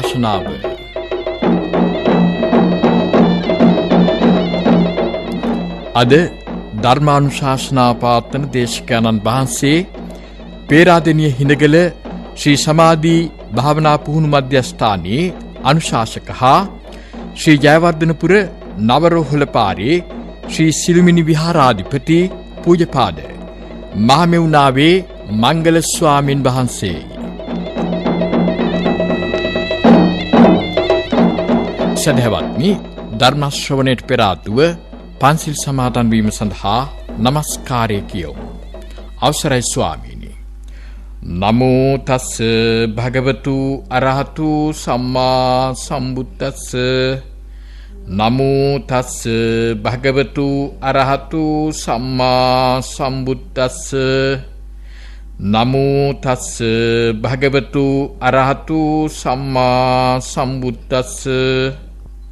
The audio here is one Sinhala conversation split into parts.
ධර්මානුශාසනාව අද ධර්මානුශාසනා පාත්වන දේශකයන්න් වහන්සේ පේරාදෙණිය හිඳගල ශ්‍රී සමාධි භාවනා පුහුණු මධ්‍යස්ථානයේ අනුශාසක හා ශ්‍රී ජයවර්ධනපුර නවරෝහල පාරේ ශ්‍රී සිළුමිණි විහාරාධිපති පූජ්‍යපාද මහමෙවුනාවේ මංගල ස්වාමින් වහන්සේ. සදහවත්නි, ධර්ම ශ්‍රවණයට පෙර ආතුව පන්සිල් සමාදන් වීම සඳහා නමස්කාරය කියමු. අවසරයි ස්වාමීනි. නමෝ තස්ස භගවතු අරහතු සම්මා සම්බුද්දස්ස. නමෝ තස්ස භගවතු අරහතු සම්මා සම්බුද්දස්ස. නමෝ තස්ස භගවතු අරහතු සම්මා සම්බුද්දස්ස.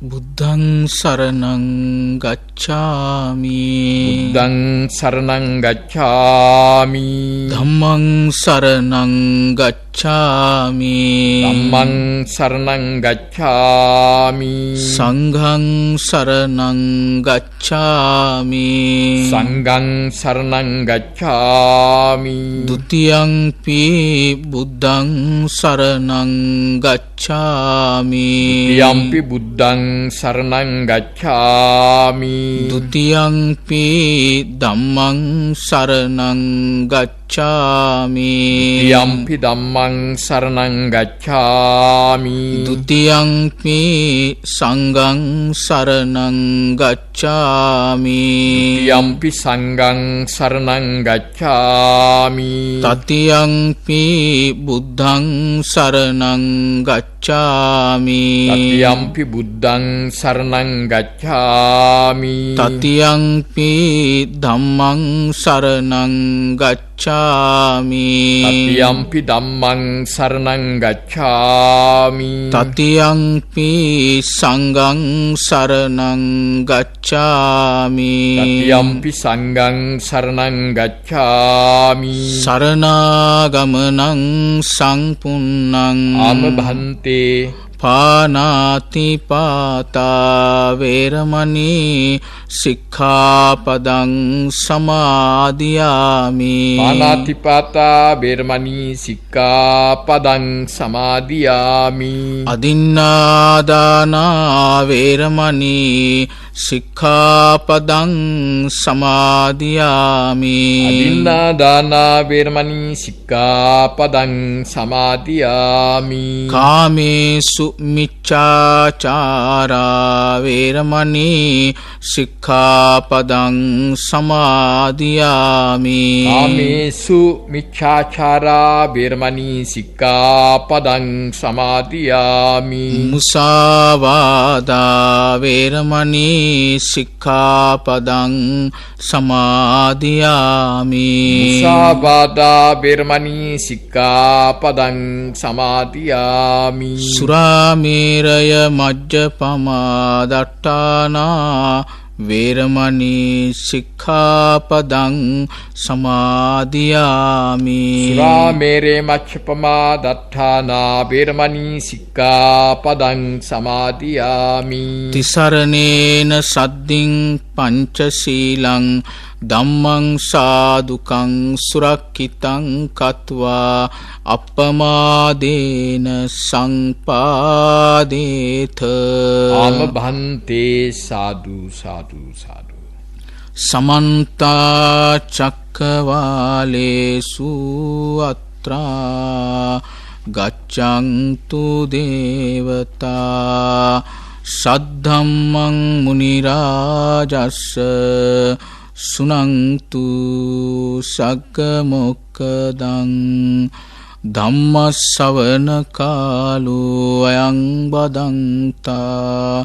බුද්ධං සරණං ගච්ඡාමි. බුද්ධං සරණං ගච්ඡාමි. ධම්මං සරණං ගච්ඡාමි. ධම්මං සරණං ගච්ඡාමි. සංඝං සරණං ගච්ඡාමි. සංඝං සරණං ගච්ඡාමි. ဒ ුතියංපි බුද්ධං සරණං ගච්ඡාමි. යම්පි බුද්ධං සරණං ගච්ඡාමි. ဒ ුතියංපි ධම්මං සරණං ගච්ඡාමි. යම්පි ධම්මං සරණං ගච්ඡාමි. ဒ ුතියංපි සංඝං සරණං ගච්ඡාමි. යම්පි සංඝං සරණං ගච්ඡාමි. තතියංපි බුද්ධං සරණං ගච්ඡාමි. තතියම්පි බුද්ධං සරණං ගච්ඡාමි. තතියංපි ධම්මං සරණං ගච්ඡාමි. තතියම්පි ධම්මං සරණං ගච්ඡාමි. තතියංපි සංඝං සරණං ගච්ඡාමි. තතියම්පි සංඝං සරණං ගච්ඡාමි. සරණාගමනං සම්පුන්නං ආමභන්තේ පානාති පාතා වේරමණී සික්ඛාපදං සමාදියාමි. පානාතිපාතා වේරමණී සික්ඛාපදං සමාදියාමි. අදින්නාදානා වේරමණී සික්ඛාපදං සමාදියාමි. අදින්නාදානා වේරමණී සික්ඛාපදං සමාදියාමි. කාමේසු මිච්ඡාචාරා වේරමණී සික්ඛාපදං සමාදියාමි. කාමේසු මිච්ඡාචාරා වේරමණී සික්ඛාපදං සමාදියාමි. මුසාවාදා වේරමණී සික්ඛාපදං සමාදියාමි. මුසාවාදා වේරමණී සික්ඛාපදං සමාදියාමි. සුරාමේරය මජ්ජපමා දට්ඨානා වේරමණී සික්ඛාපදං සමාදියාමි. සුරාමේරේ මච්ඡපමා දත්තානා වේරමණී සික්ඛාපදං සමාදියාමි. තිසරණේන සද්දින් පංචශීලං ධම්මං සාදුකං සුරක්ඛිතං කତ୍වා අප්පමාදේන සංපාදේත. ආමභන්තේ සාදු සාදු සාදු. සමන්ත චක්කවාලේසු අත්‍රා ගච්ඡන්තු දේවතා සද්ධම්මං මුනි රාජස්ස සුනන්තු සග්ග මොක්ඛදං ධම්මස්සවන කාලෝ අයං බදන්තා.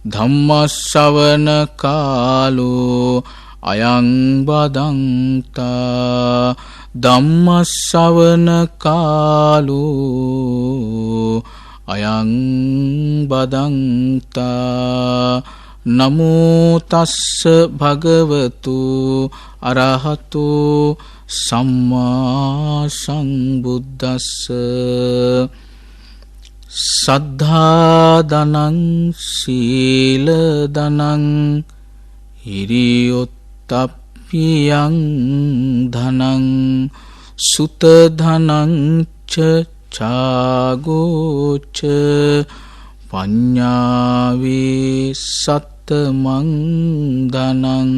ධම්මස්සවන කාලෝ අයං බදන්තා. ධම්මස්සවන කාලෝ අයං බදන්තා. නමෝ තස්ස භගවතු අරහතු සම්මා සම්බුද්දස්ස. සද්ධා ධනං සීල ධනං හිරියොත්තප්පියං ධනං සුත ධනං ච චාගෝච පඤ්ඤාවේ සත්තමං ධනං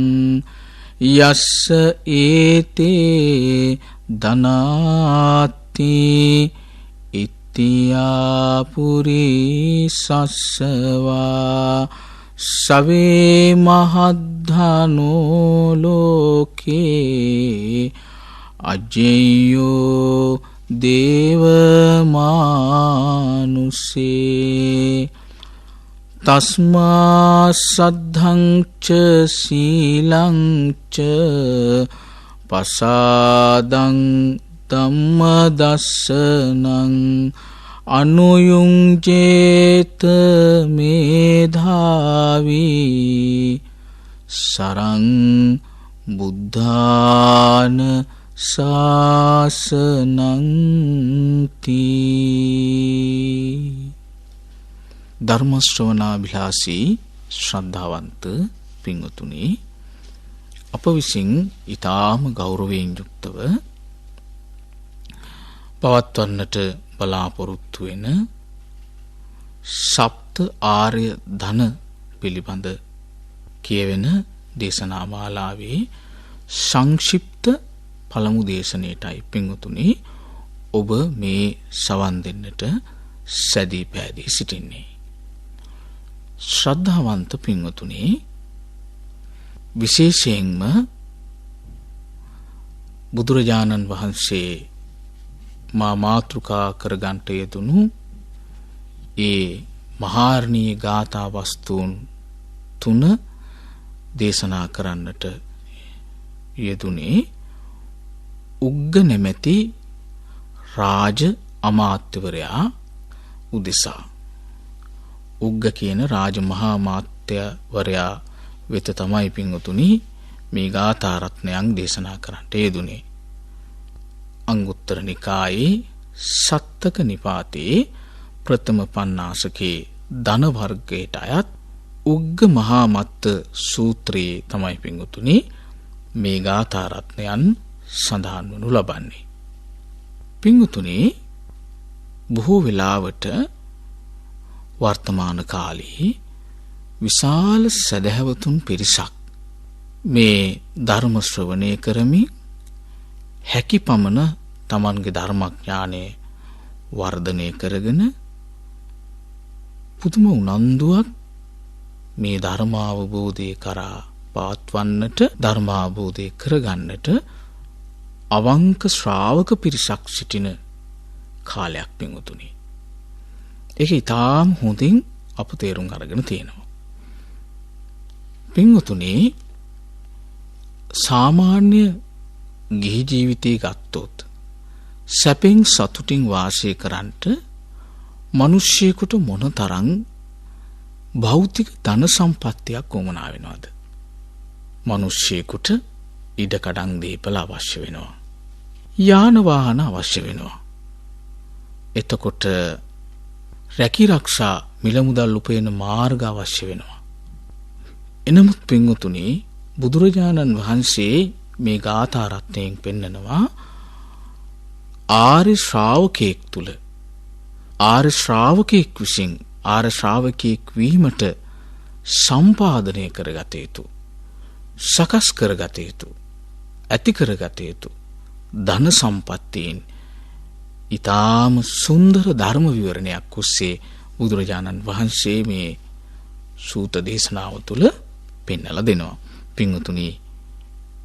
යස්ස ඒතේ ධනාති ඉත්‍යාපුරි සස්සවා සවේ මහද්ධනෝ ලෝකේ අජ්ජයෝ දේවමානුසේ තස්මා සද්ධං ච සීලං ච පසාදං ධම්මදස්සනං අනුයුංජේත මේධාවී සරං බුද්ධාන ශාසනං තී. ධර්ම ශ්‍රවණාභිලාෂී ශ්‍රද්ධාවන්ත පින්වතුනි, අප විසින් ඊටාම ගෞරවයෙන් යුක්තව පවත්වන්නට බලාපොරොත්තු වෙන සප්ත ආර්ය ධන පිළිබඳ කියවෙන දේශනා මාලාවේ සංක්ෂිප්ත පළමු දේශනයටයි පින්වතුනි ඔබ මේ සවන් දෙන්නට සැදී පැහැදී සිටින්නේ. ශ්‍රද්ධාවන්ත පින්වතුනි, විශේෂයෙන්ම බුදුරජාණන් වහන්සේ මාතෘකා කරගන්ට යෙදුණු ඒ මහාර්ණීය ගාථා වස්තුන් 3 දේශනා කරන්නට යෙදුනේ උග්ග නැමැති රාජ අමාත්‍යවරයා උදෙසා. උග්ග කියන රාජ මහා මාත්‍යවරයා වෙත තමයි පින්වතුනි මේ ගාථා රත්නයන් දේශනා කරන්නට යෙදුනේ. අංගුත්තර නිකායේ සත්තක නිපාතේ ප්‍රථම පඤ්ඤාසකේ ධන වර්ගයට අයත් උග්ග මහා මත්ත සූත්‍රයේ තමයි පින්වතුනි මේ ගාථා රත්නයන් සඳහන් වනු ලබන්නේ. පින්වතුනි, බොහෝ වෙලාවට වර්තමාන කාලේ විශාල සදහැවතුන් පිරිසක් මේ ධර්ම ශ්‍රවණය කරමින් හැකි පමණ තමන්ගේ ධර්මඥානය වර්ධනය කරගෙන පුදුම උනන්දුවක් මේ ධර්මාවබෝධය කරා පවත්වන්නට, ධර්මාවබෝධය කරගන්නට අවංක ශ්‍රාවක පිරිසක් සිටින කාලයක් පින්වතුනි. ඒක ඊටාම හොඳින් අප තේරුම් අරගෙන තියෙනවා. පින්වතුනි, සාමාන්‍ය ගිහි ජීවිතය ගත්තොත් සැපෙන් සතුටින් වාසය කරන්නට මිනිස්සෙකුට මොනතරම් භෞතික ධන සම්පත්තියක් උවමනා වෙනවද? මිනිස්සෙකුට ඉඩකඩම් දීපල අවශ්‍ය වෙනවා. යාන වාහන අවශ්‍ය වෙනවා. එතකොට රැකිරක්ෂා මිල මුදල් උපයන මාර්ග අවශ්‍ය වෙනවා. එනමුත් පින්වතුනි, බුදුරජාණන් වහන්සේ මේ ගාථා රත්නයෙන් පෙන්නනවා ආර්ය ශ්‍රාවකයෙක් තුල, ආර්ය ශ්‍රාවකයෙක් විසින් ආර්ය ශ්‍රාවකයෙක් වීමට සම්පාදනය කරගත යුතු, සකස් කරගත යුතු, ඇති කරගත යුතු ධන සම්පත්තීන් ඊටාම සුන්දර ධර්ම විවරණයක් ඔස්සේ බුදුරජාණන් වහන්සේ මේ සූත දේශනාව තුළ පෙන්වලා දෙනවා. පින්වතුනි,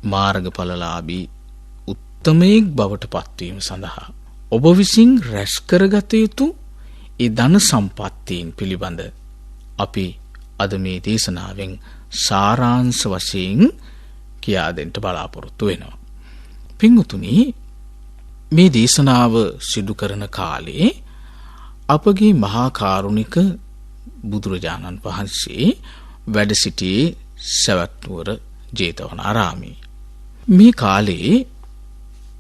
මාර්ගඵලලාභී උත්තමයෙක් බවට පත්වීම සඳහා ඔබ විසින් රැස් කරගත යුතු ඒ ධන සම්පත්තීන් පිළිබඳ අපි අද මේ දේශනාවෙන් සාරාංශ වශයෙන් කියා දෙන්න බලාපොරොත්තු වෙනවා. පින්වතුනි, මේ දේශනාව සිදු කරන කාලේ අපගේ මහා කාරුණික බුදුරජාණන් වහන්සේ වැඩ සිටියේ සවැත් නුවර ජේතවනාරාමයේ. මේ කාලේ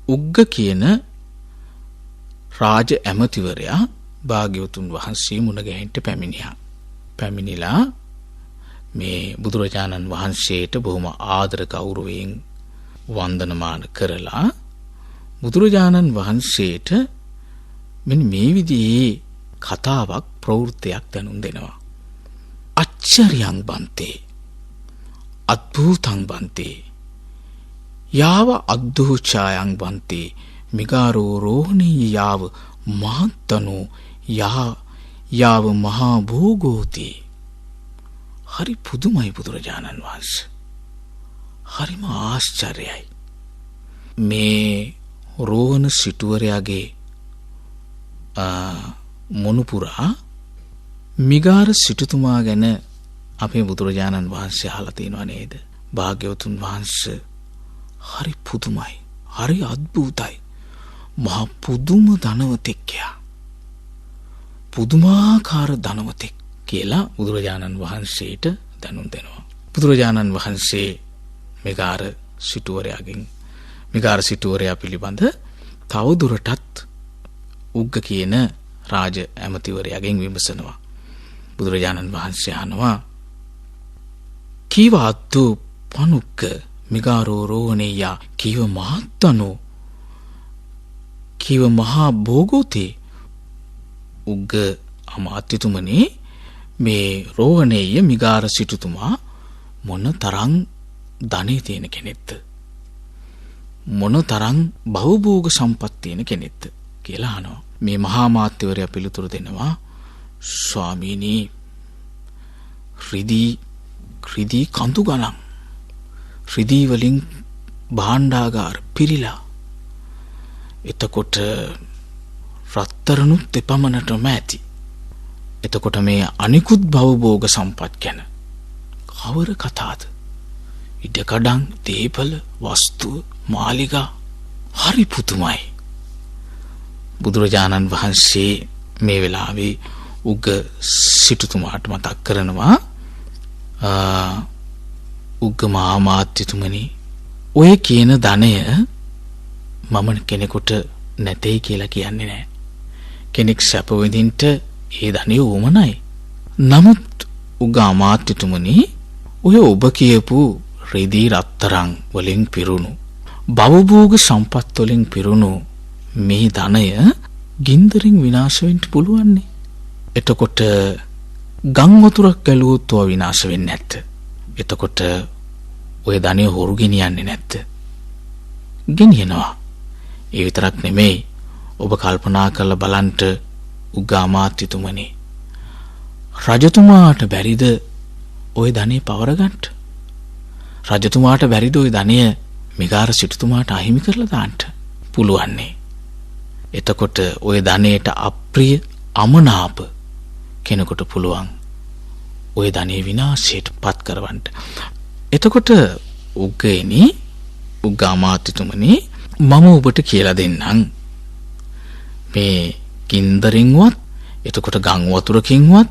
උග්ග කියන රාජ ඇමතිවරයා භාග්‍යවතුන් වහන්සේ මුණ ගැහෙන්න පැමිණියා. පැමිණිලා මේ බුදුරජාණන් වහන්සේට බොහොම ආදර ගෞරවයෙන් වන්දනමාන කරලා බුදුරජාණන් වහන්සේට මෙන්න මේ විදිහේ කතාවක් ප්‍රවෘත්තියක් දැනුම් දෙනවා. අච්චරියං බන්තේ අද්භූතං බන්තේ යාව අද්දෝචායං බන්තේ මිගාරෝ රෝහණී යාව මහත්තනෝ යාව මහා භෝගෝති. හරි පුදුමයි බුදුරජාණන් වහන්සේ. හරිම ආශ්චර්යයි. මේ රෝහණ සිටුවරයාගේ මොනුපුරා මිගාර සිටුතුමා ගැන අපේ බුදුරජාණන් වහන්සේ අහලා තියෙනවා නේද? භාග්‍යවතුන් වහන්සේ හරි පුදුමයි. හරි අද්භූතයි. මහා පුදුම ධනවතෙක්යා. පුදුමාකාර ධනවතෙක් කියලා බුදුරජාණන් වහන්සේට දැනුම් දෙනවා. බුදුරජාණන් වහන්සේ මිගාර සිටුවරයා පිළිබඳ තව දුරටත් උග්ග කියන රාජ ඇමතිවරයාගෙන් විමසනවා. බුදුරජාණන් වහන්සේ අහනවා කීව අද්දු පනුක්ක මිගාරෝ රෝහණේයා කීව මහත්තනෝ කීව මහා භෝගෝතේ. උග්ග අමාත්‍යතුමනි මේ රෝහණේය මිගාර සිටුතුමා මොන තරම් ධනෙ තියෙන කෙනෙක්ද, මොන තරම් භවභෝග සම්පත් තියෙන කෙනෙක්ද කියලා අහනවා. මේ මහා මාත්‍යවරයා පිළිතුරු දෙනවා ස්වාමීනි රිදී කඳු ගණන් රිදී වලින් භාණ්ඩාගාර පිරීලා එතකොට රත්තරනුත් එපමණටම ඇති. එතකොට මේ අනිකුත් භවභෝග සම්පත් ගැන කවර කතාද? ඉඩකඩම්, දේපල, වස්තු, මාලිගා හරි පුදුමයි. බුදුරජාණන් වහන්සේ මේ වෙලාවේ උග්ග සිටුතුමාට මතක් කරනවා උග්ග මහාමාත්‍යතුමනි ඔය කියන ධනය මම කෙනෙකුට නැtei කියලා කියන්නේ නැහැ. කෙනෙක් සැප විඳින්න ඒ ධනෙ උවමනයි. නමුත් උග්ග අමාත්‍යතුමනි ඔය ඔබ කියපු රිදී රත්තරන් වලින් පිරුණු භවභෝග සම්පත් වලින් පිරුණු මේ ධනය ගින්දරින් විනාශ වෙන්න පුළුවන්. එතකොට ගම් වතුරක් ගැලුවොත් ඔය විනාශ වෙන්නේ නැත්ද? එතකොට ඔය ධනෙ හොරු ගෙනියන්නේ නැත්ද? ගෙනියනවා. ඒ විතරක් නෙමෙයි. ඔබ කල්පනා කරලා බලන්න උග්ග අමාත්‍යතුමනි රජතුමාට බැරිද ඔය ධනෙ පවර ගන්න? රජතුමාට බැරිද ඔය ධනය මිගාර සිටුතුමාට අහිමි කරලා දාන්න? පුළුවන්නේ. එතකොට ඔය ධනයට අප්‍රිය අමනාප කෙනෙකුට පුළුවන් ඔය ධනෙ විනාශයට පත් කරවන්න. එතකොට උග්ග අමාත්‍යතුමනි මම ඔබට කියලා දෙන්නම් මේ ගින්දරින්වත් එතකොට ගම් වතුරකින්වත්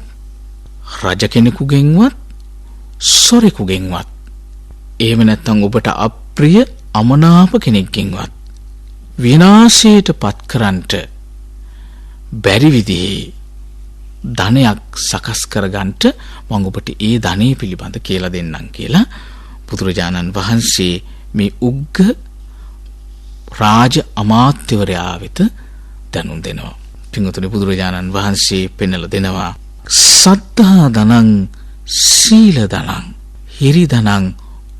රජ කෙනෙකුගෙන්වත් සොරෙකුගෙන්වත් එහෙම නැත්නම් ඔබට අප්‍රිය අමනාප කෙනෙක්ගෙන්වත් විනාශයට පත් කරන්නට බැරි විදිහේ ධනයක් සකස් කරගන්නට මම ඔබට ඒ ධනෙ පිළිබඳ කියලා දෙන්නම් කියලා බුදුරජාණන් වහන්සේ මේ උග්ග රාජ අමාත්‍යවරයා වෙත දැනුම් දෙනවා. පින්වතුනි බුදුරජාණන් වහන්සේ පෙන්වලා දෙනවා සත්තා ධනං සීල ධනං හිරි ධනං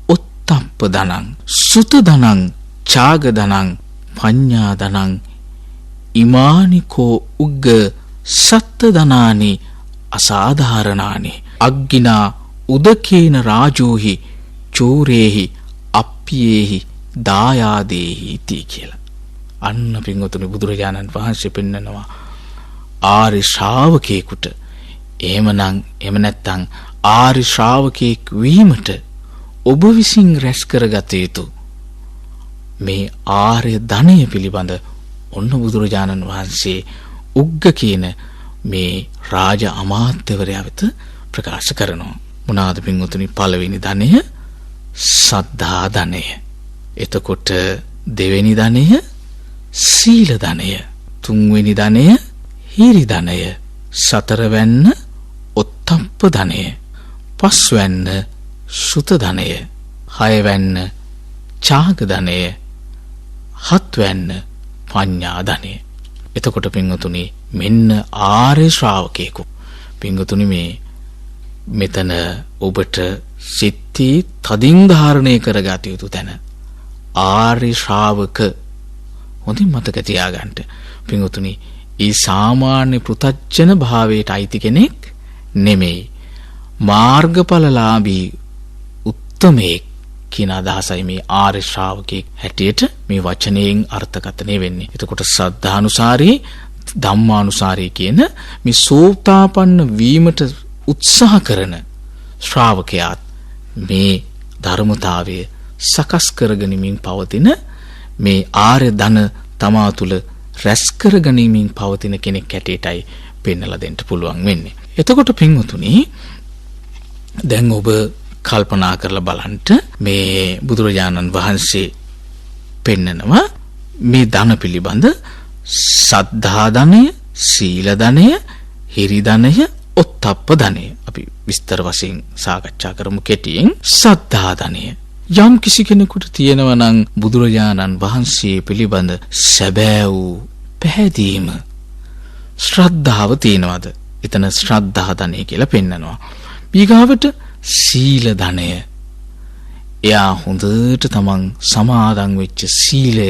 උත්තප්ප ධනං සුත ධනං ඡාග ධනං පඤ්ඤා ධනං ඉමානිකෝ උග්ග සත්ත ධනානි අසාධාරණානි අග්ගිනා උදකේන රාජෝහි චෝරේහි අප්පියේහි දායාදේහි තී කියලා. අන්න පින්වතුනි බුදුරජාණන් වහන්සේ පෙන්නනවා ආර්ය ශ්‍රාවකයෙකුට එහෙම නැත්නම් ආර්ය ශ්‍රාවකයෙක් වීමට ඔබ විසින් රැස් කරගත යුතු මේ ආර්ය ධනය පිළිබඳ ඔන්න බුදුරජාණන් වහන්සේ උග්ග කියන මේ රාජ අමාත්‍යවරයා වෙත ප්‍රකාශ කරනවා. මොනවාද පින්වතුනි? පළවෙනි ධනය සද්ධා ධනය. එතකොට දෙවෙනි ධනය සීල ධනය. තුන්වෙනි ධනය හිරි ධනය, සතරවැන්න ඔත්තප්ප ධනය, පස්වැන්න සුත ධනය, හයවැන්න ඡාග ධනය, හත්වැන්න පඤ්ඤා ධනය. එතකොට පින්වතුනි මෙන්න ආර්ය ශ්‍රාවකයෙකු. පින්වතුනි මේ මෙතන ඔබට සිත්ති තදින් ධාරණය කරගත යුතු තැන ආර්ය ශ්‍රාවක. හොඳින් මතක තියාගන්න. පින්වතුනි ඒ සාමාන්‍ය පෘථජ්ජන භාවයට අයිති කෙනෙක් නෙමෙයි. මාර්ගඵලලාභී උත්තමයෙක් කියන අදහසයි මේ ආර්ය ශ්‍රාවකෙක් හැටියට මේ වචනයෙන් අර්ථකථනය වෙන්නේ. එතකොට සද්ධානුසාරී ධම්මානුසාරී කියන මේ සෝතාපන්න වීමට උත්සාහ කරන ශ්‍රාවකයාත් මේ ධර්මතාවය සකස් කරගනිමින් පවතින මේ ආර්ය ධන තමා තුළ රැස් කරගනිමින් පවතින කෙනෙක් හැටියටයි පෙන්වලා දෙන්න පුළුවන් වෙන්නේ. එතකොට පින්වතුනි දැන් ඔබ කල්පනා කරලා බලන්න මේ බුදුරජාණන් වහන්සේ පෙන්නනවා මේ ධන පිළිබඳ සද්ධා ධනය, සීල ධනය, හිරි ධනය, ඔත්තප්ප ධනය. අපි විස්තර වශයෙන් සාකච්ඡා කරමු කෙටියෙන්. සද්ධා ධනය යම් කිසි කෙනෙකුට තියෙනවා නම් බුදුරජාණන් වහන්සේ පිළිබඳ සැබෑ වූ පැහැදීම, ශ්‍රද්ධාව තියෙනවද? එතන ශ්‍රද්ධා ධනය කියලා පෙන්නනවා. ඊගාවට සීල ධනය. එයා හොඳට තමන් සමාදන් වෙච්ච සීලය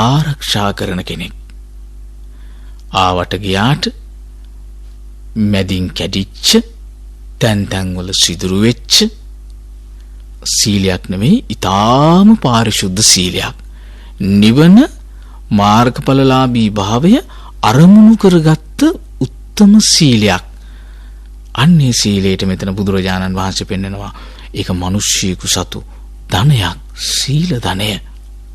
ආරක්ෂා කරන කෙනෙක්. ආවට ගියාට මැදින් කැඩිච්ච, තැන් තැන්වල සිදුරු වෙච්ච සීලයක් නෙමෙයි, ඊටාම පාරිශුද්ධ සීලයක්. නිවන මාර්ගඵලලාභී භාවය අරමුණු කරගත්ත උත්තම සීලයක්. අන්නේ සීලයට මෙතන බුදුරජාණන් වහන්සේ පෙන්නනවා ඒක මිනිස්සෙකු සතු ධනයක්, සීල ධනය.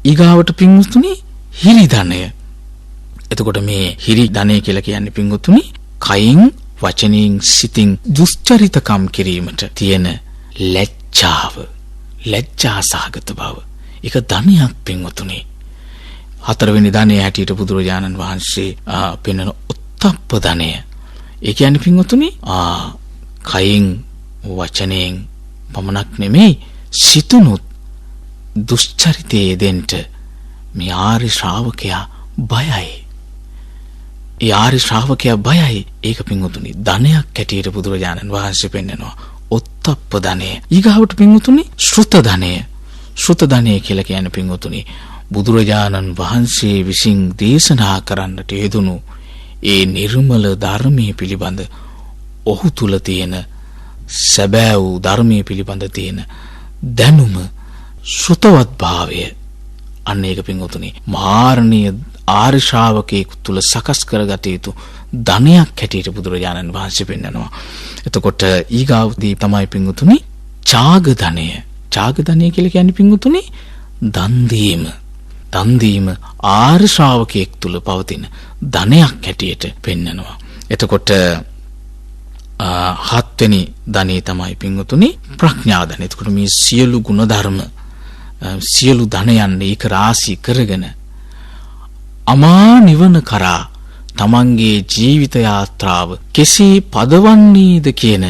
ඊගාවට පින්වතුනි හිරි ධනය. එතකොට මේ හිරි ධනය කියලා කියන්නේ පින්වතුනි කයින්, වචනයෙන්, සිතින් දුස්චරිතකම් කිරීමට තියෙන ලැජ්ජාව, ලැජ්ජා සහගත බව. ඒක ධනයක් පින්වතුනි. හතරවෙනි ධනය හැටියට බුදුරජාණන් වහන්සේ පෙන්වන ඔත්තප්ප ධනය. ඒ කියන්නේ පින්වතුනි කයින්, වචනයෙන් පමණක් නෙමෙයි සිතුනුත් දුස්චරිතයේ දෙන්න මේ ආර්ය ශ්‍රාවකයා බයයි. ඒ ආර්ය ශ්‍රාවකයා බයයි. ඒක පින්වතුනි ධනයක් හැටියට බුදුරජාණන් වහන්සේ පෙන්නනවා. ඔත්තප්ප ධනය. ඊගාවට පින්වතුනි ශ්‍රුත ධනය. ශ්‍රුත ධනය කියලා කියන්නේ පින්වතුනි බුදුරජාණන් වහන්සේ විසින් දේශනා කරන්නට යෙදුණු ඒ නිර්මල ධර්මයේ පිළිබඳ ඔහු තුල තියෙන සැබෑ වූ ධර්මයේ පිළිබඳ තියෙන දැනුම, ශ්‍රුතවත් භාවය. අන්න ඒක පින්වතුනි මාර්ණීය ආර්ය ශ්‍රාවකයෙකු තුල සකස් කරගත යුතු ධනයක් හැටියට බුදුරජාණන් වහන්සේ පෙන්නනවා. එතකොට ඊගාවදී තමයි පින්වතුනි ඡාග ධනය. ඡාග ධනය කියලා කියන්නේ පින්වතුනි දන් දීම. දන් දීම ආර්ය ශ්‍රාවකයෙක් තුල පවතින ධනයක් හැටියට පෙන්නනවා. එතකොට හත්වෙනි ධනෙ තමයි පින්වතුනි ප්‍රඥා ධනෙ. එතකොට මේ සියලු ගුණ ධර්ම, සියලු ධනයන් ඒක රාශී කරගෙන අමා නිවන කරා තමන්ගේ ජීවිත යාත්‍රාව කෙසේ පදවන්නේද කියන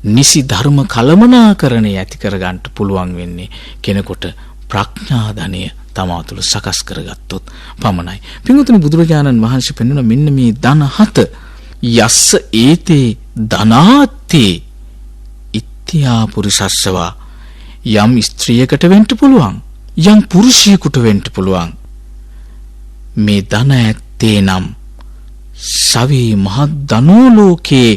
නිසි ධර්ම කළමනාකරණය ඇති කරගන්න පුළුවන් වෙන්නේ කෙනෙකුට ප්‍රඥා ධනය තමා තුළ සකස් කරගත්තොත් පමණයි. පින්වතුනි බුදුරජාණන් වහන්සේ පෙන්වන මෙන්න මේ ධන හත යස්ස ඒතේ ධනාත්තේ ඉත්‍යා පුරිසස්සවා. යම් ස්ත්‍රියකට වෙන්න පුළුවන්, යම් පුරුෂයෙකුට වෙන්න පුළුවන්. මේ ධන ඇත්තේ නම් සවේ මහත් ධනෝ ලෝකේ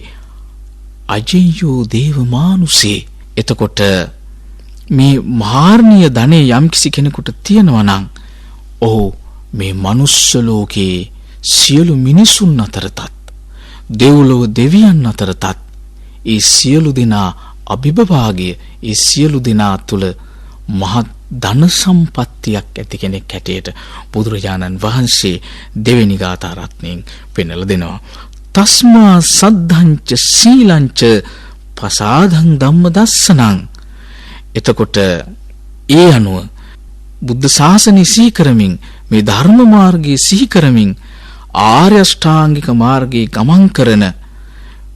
අජයෝ දේව මානුසේ. එතකොට මේ මාර්ණීය ධනෙ යම් කිසි කෙනෙකුට තියෙනවා නම් ඔහු මේ මනුස්ස ලෝකේ සියලු මිනිසුන් අතරතත්, දෙව්ලොව දෙවියන් අතරතත් ඒ සියලු දෙනා අභිභාගය, ඒ සියලු දෙනා තුළ මහත් ධන සම්පත්තියක් ඇති කෙනෙක් හැටියට බුදුරජාණන් වහන්සේ දෙවෙනි ගාථා රත්නයෙන් පෙන්වලා දෙනවා. තස්මා සද්ධංච සීලංච පසාදං ධම්ම දස්සනං. එතකොට ඒ අනුව බුද්ධ ශාසනය සිහි කරමින්, මේ ධර්ම මාර්ගයේ සිහි කරමින් ආර්ය අෂ්ටාංගික මාර්ගයේ ගමන් කරන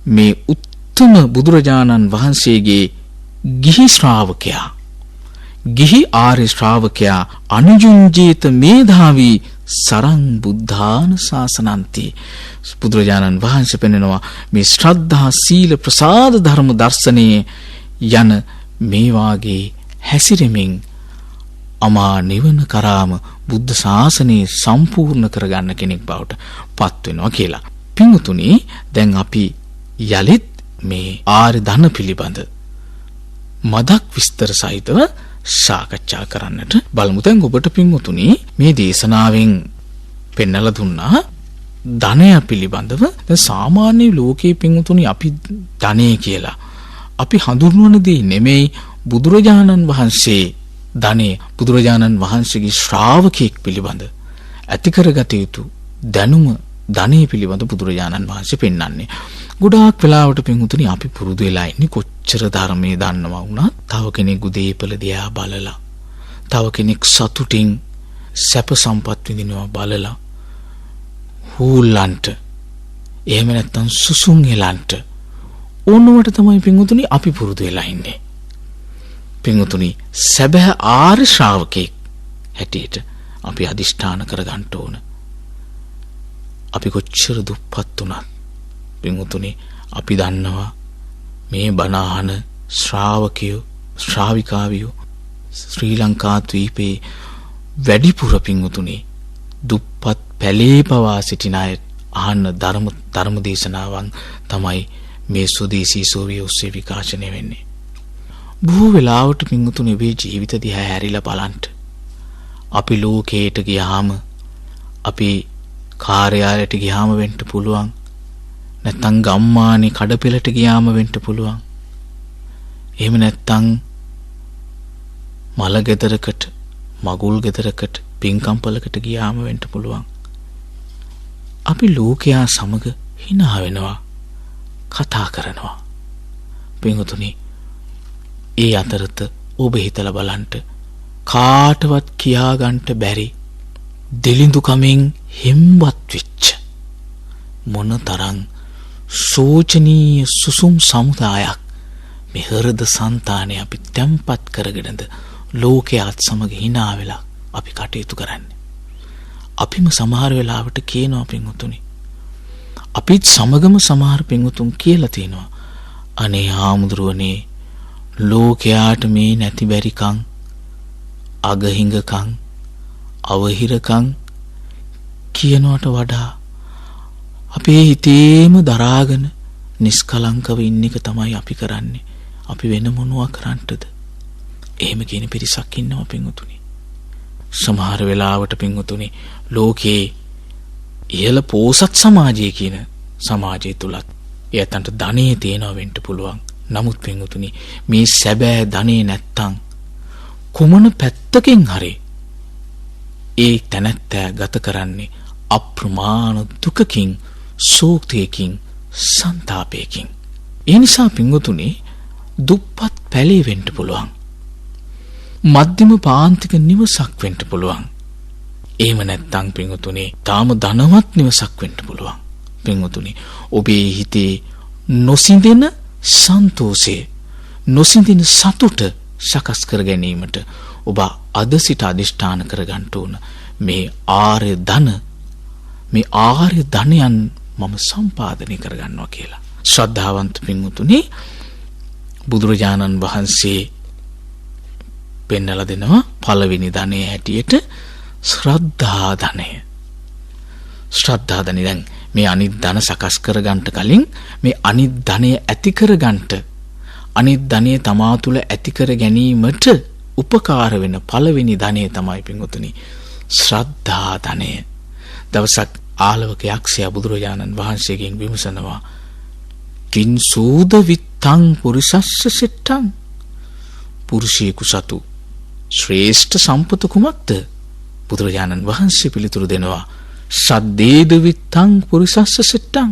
මේ උත්තම බුදුරජාණන් වහන්සේගේ ගිහි ශ්‍රාවකයා, ගිහි ආර්ය ශ්‍රාවකයා අනුජුංජේත මේධාවී සරං බුද්ධාන ශාසනන්ති. බුදුරජාණන් වහන්සේ පෙන්වනවා මේ ශ්‍රද්ධා සීල ප්‍රසාද ධර්ම දර්ශනයේ යන මේ වාගේ හැසිරෙමින් අමා නිවන කරාම බුද්ධ ශාසනය සම්පූර්ණ කරගන්න කෙනෙක් බවට පත් වෙනවා කියලා. පින්වතුනි, දැන් අපි යලිත් මේ ආර්ය ධන පිළිබඳ මදක් විස්තර සහිතව සාකච්ඡා කරන්නට බලමු. දැන් ඔබට පින්වතුනි මේ දේශනාවෙන් පෙන්වලා දුන්නා ධනය පිළිබඳව. දැන් සාමාන්‍ය ලෝකයේ පින්වතුනි අපි ධනය කියලා අපි හඳුන්වන දේ නෙමෙයි බුදුරජාණන් වහන්සේ ධනෙ බුදුරජාණන් වහන්සේගේ ශ්‍රාවකෙක් පිළිබඳ ඇති කරගත යුතු දැනුම ධනෙ පිළිබඳ බුදුරජාණන් වහන්සේ පෙන්වන්නේ. ගොඩාක් වෙලාවට පින්වතුනි අපි පුරුදු වෙලා ඉන්නේ කොච්චර ධර්මයේ දන්නවා වුණත් තව කෙනෙකු දේපල දිහා බලලා, තව කෙනෙක් සතුටින් සැප සම්පත් විඳිනවා බලලා, හූල්ලන්ට එහෙම නැත්නම් සුසුම් හෙලන්ට ඕනවට තමයි පින්වතුනි අපි පුරුදු වෙලා ඉන්නේ. පින්වතුනි, සැබෑ ආර්ය ශ්‍රාවකෙක් හැටියට අපි අදිෂ්ඨාන කරගන්න ඕන. අපි කොච්චර දුප්පත් වුණත් පින්වතුනි අපි දන්නවා මේ බණ අහන ශ්‍රාවකයෝ ශ්‍රාවිකාවියෝ ශ්‍රී ලංකා ද්වීපේ වැඩිපුර පින්වතුනි දුප්පත් පැලේ පවා සිටින අය අහන්න ධර්ම දේශනාවන් තමයි මේ සුදේශී සෝවිය ඔස්සේ විකාශනය වෙන්නේ. බොහෝ වෙලාවට පින්වතුනි මේ ජීවිත දිහා හැරිලා බලන්න. අපි ලෝකයට ගියාම, අපි කාර්යාලයට ගියාම වෙන්න පුළුවන්, නැත්නම් ගම්මානේ කඩපෙළට ගියාම වෙන්න පුළුවන්. එහෙම නැත්නම් මල ගෙදරකට, මගුල් ගෙදරකට, පින්කම්පලකට ගියාම වෙන්න පුළුවන්. අපි ලෝකයා සමග hina වෙනවා, කතා කරනවා. පින්වතුනි, ඒ අතරත ඔබ හිතලා බලන්න කාටවත් කියා ගන්නට බැරි දෙලිඳු කමෙන් හෙම්බත් වෙච්ච මොනතරම් සෝචනීය සුසුම් සමුදායක් මේ හෘද సంతානය අපි තැම්පත් කරගෙනද ලෝකයාත් සමග hina වෙලා අපි කටයුතු කරන්නේ. අපිම සමහර වෙලාවට කියනවා පින්වතුනි, අපිත් සමගම සමහර පින්වතුන් කියලා තියෙනවා, අනේ හාමුදුරුවනේ ලෝකයාට මේ නැති බැරිකම්, අගහිඟකම්, අවහිරකම් කියනවට වඩා අපේ හිතේම දරාගෙන නිස්කලංකව ඉන්න එක තමයි අපි කරන්නේ. අපි වෙන මොනවා කරන්නටද? එහෙම කියන පිරිසක් ඉන්නවා පින්වතුනි. සමහර වෙලාවට පින්වතුනි ලෝකේ ඉහළ පෝසත් සමාජය කියන සමාජය තුලත් එයන්ට ධනෙ තියෙනවා වෙන්න පුළුවන්. නමුත් පින්වතුනි මේ සැබෑ ධනෙ නැත්තම් කුමන පැත්තකින් හරි ඒ තැනැත්තා ගත කරන්නේ අප්‍රමාණ දුකකින්, සෝක්තියකින්, සංතාපයකින්. ඒ නිසා පින්වතුනි දුප්පත් පැලේ වෙන්න පුළුවන්, මධ්‍යම පාන්තික නිවසක් වෙන්න පුළුවන්. එහෙම නැත්නම් පින්වතුනි තාම ධනවත් නිවසක් වෙන්න පුළුවන්. පින්වතුනි ඔබේ හිතේ නොසිඳෙන සන්තෝෂය, නොසිඳෙන සතුට සකස් කර ගැනීමට ඔබ අද සිට අදිෂ්ඨාන කරගන්න ඕන. මේ ආර්ය ධන, මේ ආර්ය ධනයන් මම සම්පාදනය කරගන්නවා කියලා. ශ්‍රද්ධාවන්ත පින්වතුනි, බුදුරජාණන් වහන්සේ පෙන්වලා දෙනවා පළවෙනි ධනය හැටියට ශ්‍රද්ධා ධනය. ශ්‍රද්ධා ධනය දැන් මේ අනිත් ධන සකස් කරගන්නට කලින් මේ අනිත් ධනය ඇති කරගන්නට, අනිත් ධනය තමා තුළ ඇති කර ගැනීමට උපකාර වෙන පළවෙනි ධනය තමයි පින්වතුනි ශ්‍රද්ධා ධනය. දවසක් ආලවක යක්ෂයා බුදුරජාණන් වහන්සේගෙන් විමසනවා, කිං සූද විත්තං පුරිසස්ස සෙට්ටං, පුරුෂයෙකු සතු ශ්‍රේෂ්ඨ සම්පත කුමක්ද? බුදුරජාණන් වහන්සේ පිළිතුරු දෙනවා, සද්දේද විත්තං පුරිසස්ස සෙට්ටං,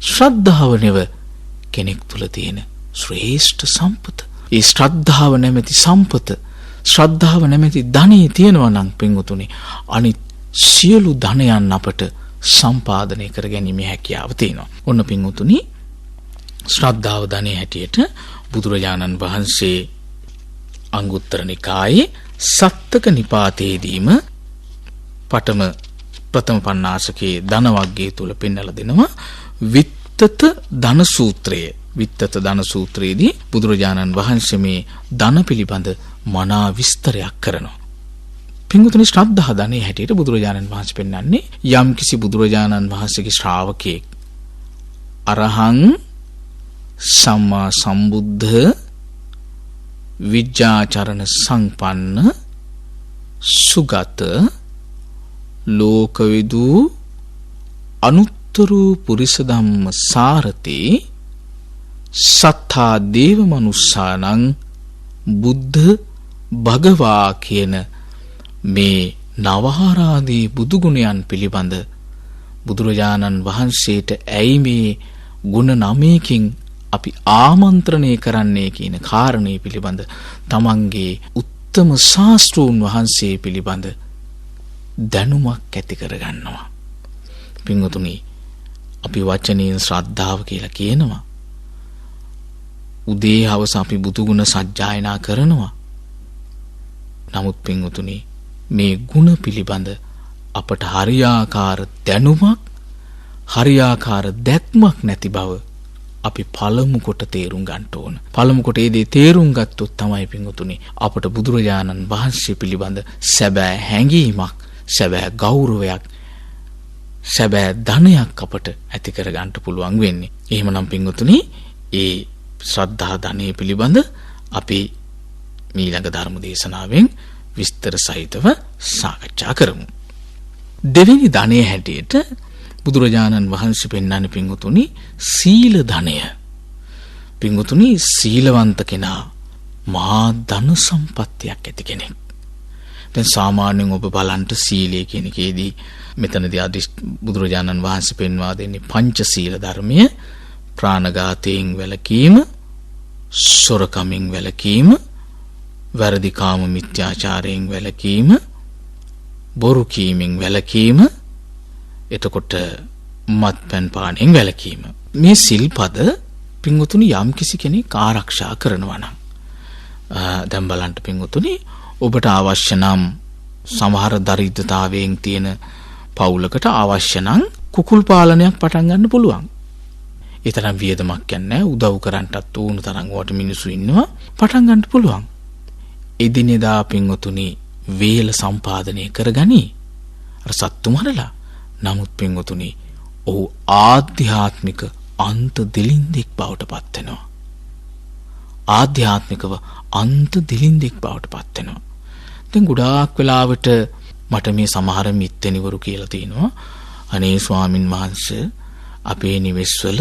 ශ්‍රද්ධාව නෙව කෙනෙක් තුල තියෙන ශ්‍රේෂ්ඨ සම්පත. ඒ ශ්‍රද්ධාව නැමැති සම්පත, ශ්‍රද්ධාව නැමැති ධනෙ තියෙනවා නම් පින්වතුනි අනිත් සියලු ධනයන් අපට සම්පාදනය කර ගැනීමේ හැකියාව තියෙනවා. ඔන්න පින්වතුනි ශ්‍රද්ධාව ධනෙ හැටියට බුදුරජාණන් වහන්සේ අංගුත්තර නිකායේ සත්තක නිපාතයේදීම ප්‍රථම පණ්ණාසකේ ධන වර්ගයේ තුල පෙන්වලා දෙනවා විත්තත ධන සූත්‍රය. විත්තත ධන සූත්‍රයේදී බුදුරජාණන් වහන්සේ මේ ධන පිළිබඳ මනා විස්තරයක් කරනවා. පින්වතුනි ශ්‍රද්ධා ධනෙ හැටියට බුදුරජාණන් වහන්සේ පෙන්වන්නේ යම්කිසි බුදුරජාණන් වහන්සේගේ ශ්‍රාවකයෙක් අරහං සම්මා සම්බුද්ධ විජ්ජාචරණ සංපන්න සුගත ලෝකවිදු අනුත්තරු පුරිස ධම්ම සාරති සත්තා දේව මනුස්සානං බුද්ධ භගවා කියන මේ නවහාරාදී බුදු ගුණයන් පිළිබඳ බුදුරජාණන් වහන්සේට ඇයි මේ ගුණ 9කින් අපි ආමන්ත්‍රණය කරන්නේ කියන කාරණේ පිළිබඳ තමන්ගේ උත්තම ශාස්ත්‍රූන් වහන්සේ පිළිබඳ දැනුමක් ඇති කරගන්නවා. පින්වතුනි අපි වචනයෙන් ශ්‍රද්ධාව කියලා කියනවා. උදේ හවස අපි බුදු ගුණ සජ්ජායනා කරනවා. නමුත් පින්වතුනි මේ ගුණ පිළිබඳ අපට හරියාකාර දැනුමක් හරියාකාර දැක්මක් නැති බව අපි පළමු කොට තේරුම් ගන්න ඕන. පළමු කොට ඒ දේ තේරුම් ගත්තොත් තමයි පින්වතුනි අපට බුදුරජාණන් වහන්සේ පිළිබඳ සැබෑ හැඟීමක්, සැබෑ ගෞරවයක්, සැබෑ ධනයක් අපට ඇති කර ගන්න පුළුවන් වෙන්නේ. එහෙමනම් පින්වතුනි ඒ ශ්‍රද්ධා ධනෙ පිළිබඳ අපි ඊළඟ ධර්ම දේශනාවෙන් විස්තර සහිතව සාකච්ඡා කරමු. දෙවෙනි ධනෙ හැටියට බුදුරජාණන් වහන්සේ පෙන්වන්නේ පින්වතුනි සීල ධනය. පින්වතුනි සීලවන්ත කෙනා මහා ධන සම්පත්තියක් ඇති කෙනෙක්. දැන් සාමාන්‍යයෙන් ඔබ බලන්න සීලය කියන එකේදී මෙතනදී බුදුරජාණන් වහන්සේ පෙන්වා දෙන්නේ පංච සීල ධර්මය. ප්‍රාණඝාතයෙන් වැළකීම, සොරකමින් වැළකීම, වැරදි කාම මිත්‍යාචාරයෙන් වැළකීම, බොරු කීමෙන් වැළකීම, එතකොට මත්පැන් පානයෙන් වැළකීම. මේ සිල්පද පින්වතුනි යම් කිසි කෙනෙක් ආරක්ෂා කරනවා නම් දැන් බලන්න පින්වතුනි ඔබට අවශ්‍ය නම් සමහර දරිද්‍රතාවයෙන් තියෙන පවුලකට අවශ්‍ය නම් කුකුල් පාලනයක් පටන් ගන්න පුළුවන්. ඒ තරම් වියදමක් යන්නේ උදව් කරන්නටත් ඕන තරම් වට මිනිස්සු ඉන්නවා පටන් ගන්න පුළුවන්. එදිනෙදා පින්වතුනි වේල සම්පාදනය කරගනි අර සත්තු මරලා. නමුත් පින්වතුනි ඔහු ආධ්‍යාත්මික අන්ත දිලින්දෙක් බවට පත් වෙනවා. ආධ්‍යාත්මිකව අන්ත දිලින්දෙක් බවට පත් වෙනවා. දැන් ගොඩාක් වෙලාවට මට මේ සමහර මිත්‍යෙනිවරු කියලා තිනවා අනේ ස්වාමින් වහන්සේ අපේ නිවෙස්වල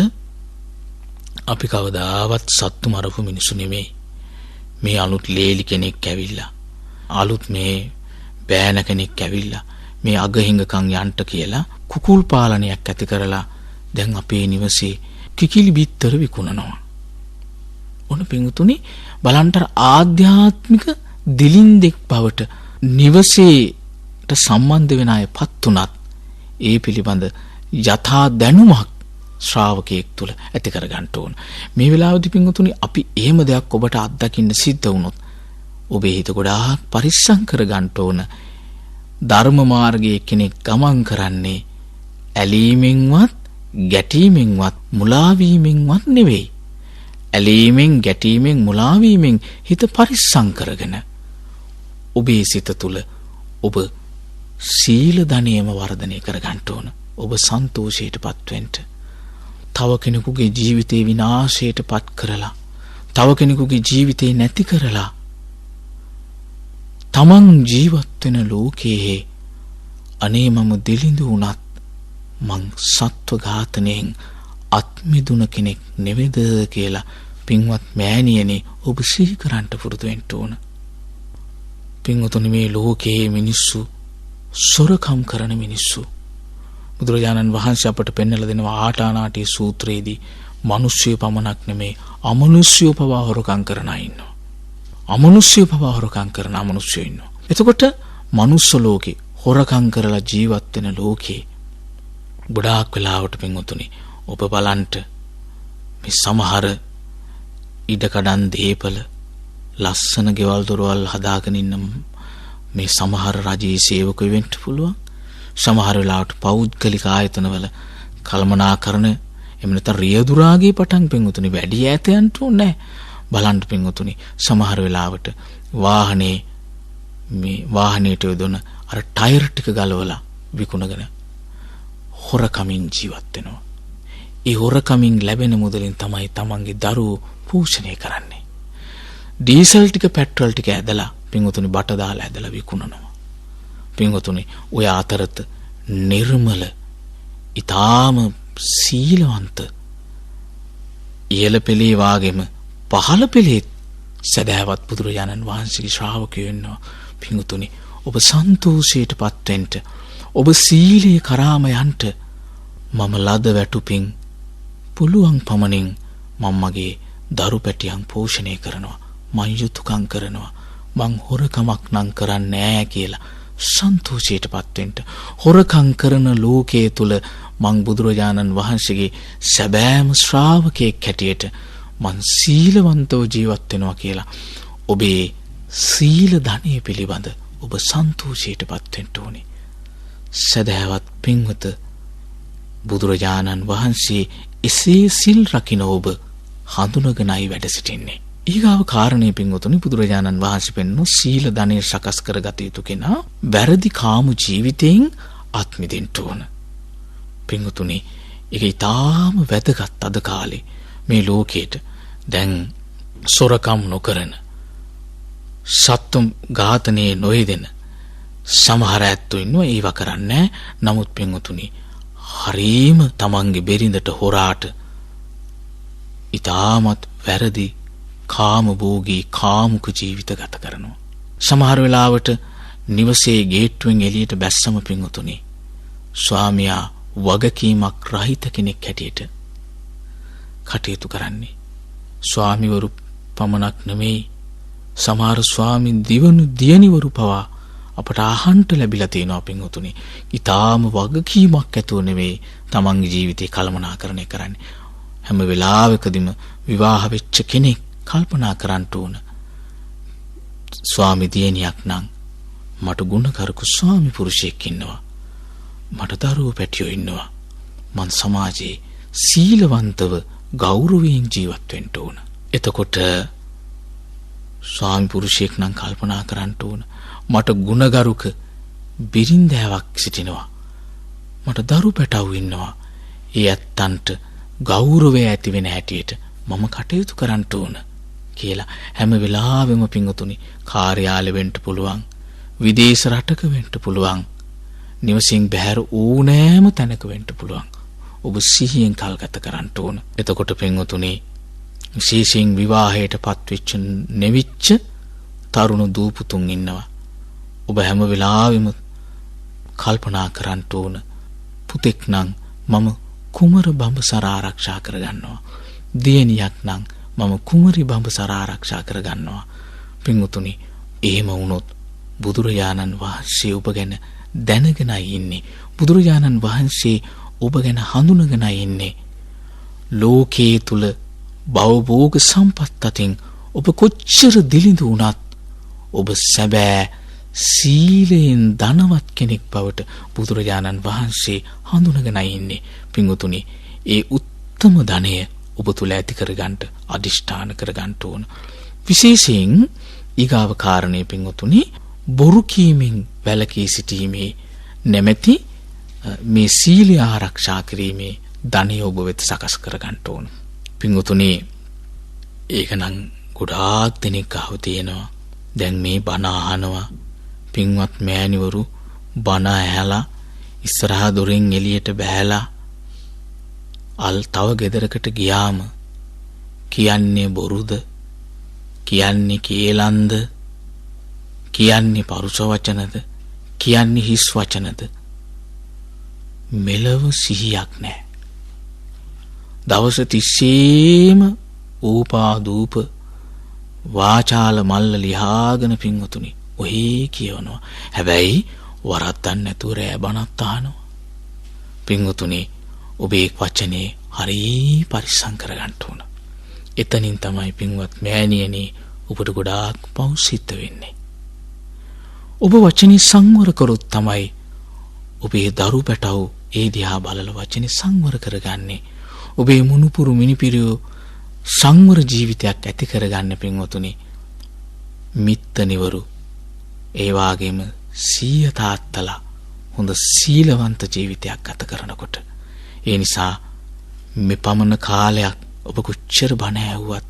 අපි කවදාවත් සත්තු මරපු මිනිස්සු නෙමෙයි. මේ අලුත් ලේලි කෙනෙක් ඇවිල්ලා අලුත් මේ බෑන කෙනෙක් ඇවිල්ලා මේ අගහිඟකම් යන්ට කියලා කුකුල් පාලනයක් ඇති කරලා දැන් අපේ නිවසේ කිකිලි බිත්තර විකුණනවා. ඔන්න පින්වතුනි බලන්තර ආධ්‍යාත්මික දිලින්දෙක් බවට නිවසේට සම්බන්ධ වෙන අයපත් උනත් ඒ පිළිබඳ යථා දැනුමක් ශ්‍රාවකයෙක් තුළ ඇති කර ගන්න ඕන. මේ වෙලාවේදී පින්වතුනි අපි එහෙම දෙයක් ඔබට අත්දකින්න සිද්ධ වුණොත් ඔබේ හිත ගොඩාක් පරිස්සම් කර ගන්න ඕන. ධර්ම මාර්ගයේ කෙනෙක් ගමන් කරන්නේ ඇලීමෙන්වත් ගැටීමෙන්වත් මුලාවීමෙන්වත් නෙවෙයි. ඇලීමෙන් ගැටීමෙන් මුලාවීමෙන් හිත පරිස්සම් කරගෙන ඔබේ සිත තුළ ඔබ සීල ධනියම වර්ධනය කර ගන්න ඕන. ඔබ සන්තෝෂයටපත් වෙන්න. තව කෙනෙකුගේ ජීවිතේ විනාශයටපත් කරලා, තව කෙනෙකුගේ ජීවිතේ නැති කරලා තමන් ජීවත් වෙන ලෝකයේ අනේ මම දිලිඳු වුණත් මං සත්ව ඝාතනයෙන් අත්මිදුන කෙනෙක් නෙවෙද කියලා පින්වත් මෑණියනි ඔබ සිහි කරන්න පුරුදු වෙන්න ඕන. පින්වතුනි මේ ලෝකයේ මිනිස්සු සොරකම් කරන මිනිස්සු බුදුරජාණන් වහන්සේ අපට පෙන්වලා දෙනවා ආටානාටි සූත්‍රයේදී මිනිස්සු පමණක් නෙමේ අමනුෂ්‍යව පවා හොරකම් කරන අය ඉන්නවා. අමනුෂ්‍යව පවා හොරකම් කරන අමනුෂ්‍යෝ ඉන්නවා. එතකොට මනුස්ස ලෝකේ හොරකම් කරලා ජීවත් වෙන ලෝකේ ගොඩාක් වෙලාවට පින්වතුනි ඔබ බලන්ට මේ සමහර ඉඩකඩම් දීපල ලස්සන ගෙවල් දොරවල් හදාගෙන ඉන්න මේ සමහර රජයේ සේවකයෝ වෙන්න පුළුවන්. සමහර වෙලාවට පෞද්ගලික ආයතනවල කළමනාකරණ එහෙම නැත්නම් රියදුරාගේ පටන් පින්වතුනි වැඩි ඈත යන්න ඕනේ නැහැ. බලන්න පින්වතුනි සමහර වෙලාවට වාහනේට යොදන අර ටයර් ටික ගලවලා විකුණගෙන හොරකමින් ජීවත් වෙනවා. ඒ හොරකමින් ලැබෙන මුදලින් තමයි තමන්ගේ දරුවෝ පෝෂණය කරන්නේ. ඩීසල් ටික පෙට්‍රල් ටික ඇදලා පින්වතුනි බට දාලා ඇදලා විකුණනවා. පින්වතුනි ඔය අතරත නිර්මල ඊටාම සීලවන්ත ඉහළ පෙළේ වාගෙම පහළ පෙළේ සදහවත් බුදුරජාණන් වහන්සේගේ ශ්‍රාවකයෝ ඉන්නවා. පින්වතුනි ඔබ සන්තෝෂයටපත් වෙන්න ඔබ සීලේ කරාම යන්න මම ලද වැටුපින් පුළුවන් පමණින් මම මගේ දරු පැටියන් පෝෂණය කරනවා. මං යුතුයකම් කරනවා. මං හොරකමක් නම් කරන්නේ නැහැ කියලා සන්තෝෂයටපත් වෙන්න. හොරකම් කරන ලෝකයේ තුල මං බුදුරජාණන් වහන්සේගේ සැබෑම ශ්‍රාවකයෙක් හැටියට මං සීලවන්තව ජීවත් වෙනවා කියලා ඔබේ සීල ධනෙ පිළිබඳ ඔබ සන්තෝෂයටපත් වෙන්න ඕනේ. සදහවත් පින්වත බුදුරජාණන් වහන්සේ එසේ සිල් රකින්න ඔබ හඳුනගෙනයි වැඩ සිටින්නේ. ඊගාව කාරණේ පින්වතුනි බුදුරජාණන් වහන්සේ පෙන්වන සීල ධනෙ සකස් කරගත යුතු කෙනා වැරදි කාම ජීවිතයෙන් අත් මිදෙන්න ඕන. පින්වතුනි ඒක ඊටාම වැදගත් අද කාලේ මේ ලෝකෙට දැන් සොරකම් නොකරන සත්තු ඝාතනයේ නොයෙදෙන සමහර ඇත්තෝ ඉන්නවා ඒව කරන්නේ. නමුත් පින්වතුනි හරීම තමන්ගේ බෙරිඳට හොරාට ඊටාමත් වැරදි කාම භෝගී කාමුක ජීවිත ගත කරනවා. සමහර වෙලාවට නිවසේ ගේට්ටුවෙන් එළියට බැස්සම පින්වතුනි ස්වාමියා වගකීමක් රහිත කෙනෙක් හැටියට කටයුතු කරන්නේ. ස්වාමිවරු පමණක් නෙමෙයි සමහර ස්වාමින් දියණිවරු පවා අපට අහන්න ලැබිලා තියෙනවා පින්වතුනි. ඊටාම වගකීමක් ඇතුව නෙමෙයි තමන්ගේ ජීවිතේ කළමනාකරණය කරන්නේ. හැම වෙලාවකදීම විවාහ වෙච්ච කෙනෙක් කල්පනා කරන්න ඕන. ස්වාමි දියණියක් නම් මට ගුණකරක ස්වාමි පුරුෂයෙක් ඉන්නවා. මට දරුවෝ පැටියෝ ඉන්නවා. මං සමාජයේ සීලවන්තව ගෞරවයෙන් ජීවත් වෙන්න ඕන. එතකොට ස්වාමි පුරුෂයෙක් නම් කල්පනා කරන්න ඕන. මට ගුණගරුක බිරින්දෑවක් සිටිනවා. මට දරු පැටව් ඉන්නවා. ඒ ඇත්තන්ට ගෞරවය ඇති වෙන හැටියට මම කටයුතු කරන්න ඕන කියලා හැම වෙලාවෙම පින්වතුනි කාර්යාලෙ වෙන්න පුළුවන්, විදේශ රටක වෙන්න පුළුවන්, නිවසින් බැහැර ඕනෑම තැනක වෙන්න පුළුවන්. ඔබ සිහියෙන් කල්ගත කරන්න ඕන. එතකොට පින්වතුනි විශේෂයෙන් විවාහයට පත්වෙච්ච නෙවිච්ච තරුණ දූපුතුන් ඉන්නවා. ඔබ හැම වෙලාවෙම කල්පනා කරන්න ඕන පුතෙක් නම් මම කුමර බඹසර ආරක්ෂා කරගන්නවා. දියණියක් නම් මම කුමරි බඹසර ආරක්ෂා කරගන්නවා. පින්වතුනි එහෙම වුණොත් බුදුරජාණන් වහන්සේ ඔබ ගැන දැනගෙනයි ඉන්නේ. බුදුරජාණන් වහන්සේ ඔබ ගැන හඳුනගෙනයි ඉන්නේ. ලෝකයේ තුල භවභෝග සම්පත් අතින් ඔබ කොච්චර දිලිඳු වුණත් ඔබ සැබෑ සීලයෙන් ධනවත් කෙනෙක් බවට බුදුරජාණන් වහන්සේ හඳුනගෙනයි ඉන්නේ. පින්වතුනි ඒ උත්තම ධනය ඔබ තුල ඇති කරගන්න අදිෂ්ඨාන කරගන්න ඕන. විශේෂයෙන් ඊගාව කාරණේ පින්වතුනි බොරු කීමෙන් වැළකී සිටීමේ නැමැති මේ සීලය ආරක්ෂා කිරීමේ ධනය ඔබ වෙත සකස් කරගන්න ඕන. පින්වතුනි ඒක නම් ගොඩාක් දෙනෙක් අහව තියෙනවා. දැන් මේ බණ අහනවා පින්වත් මෑණිවරු බණ ඇහලා ඉස්සරහා දොරෙන් එළියට බහැලා තව ගෙදරකට ගියාම කියන්නේ බොරුද, කියන්නේ කේලම්ද, කියන්නේ පරුෂ වචනද, කියන්නේ හිස් වචනද? මෙලව සිහියක් නැහැ. දවස් 30ෙම ූපාදූප වාචාල මල්ල ලියාගෙන පින්වතුනි ඔහේ කියවනවා. හැබැයි වරද්දක් නැතුව රෑ බණක් අහනවා. පින්වතුනි ඔබේ වචනේ හරි පරිස්සම් කරගන්න ඕන. එතනින් තමයි පින්වත් මෑණියනි ඔබට ගොඩාක් පව් සිද්ධ වෙන්නේ. ඔබ වචනේ සංවර කරොත් තමයි ඔබේ දරු පැටව ඒ දිහා බලලා වචනේ සංවර කරගන්නේ. ඔබේ මුණුපුරු මිනිපිරියෝ සංවර ජීවිතයක් ඇති කරගන්න පින්වතුනි. මිත්තනිවරු ඒ වාගේම සීය තාත්තලා හොඳ සීලවන්ත ජීවිතයක් ගත කරනකොට ඒ නිසා මේ පමණ කාලයක් ඔබ කොච්චර බණ ඇහුවත්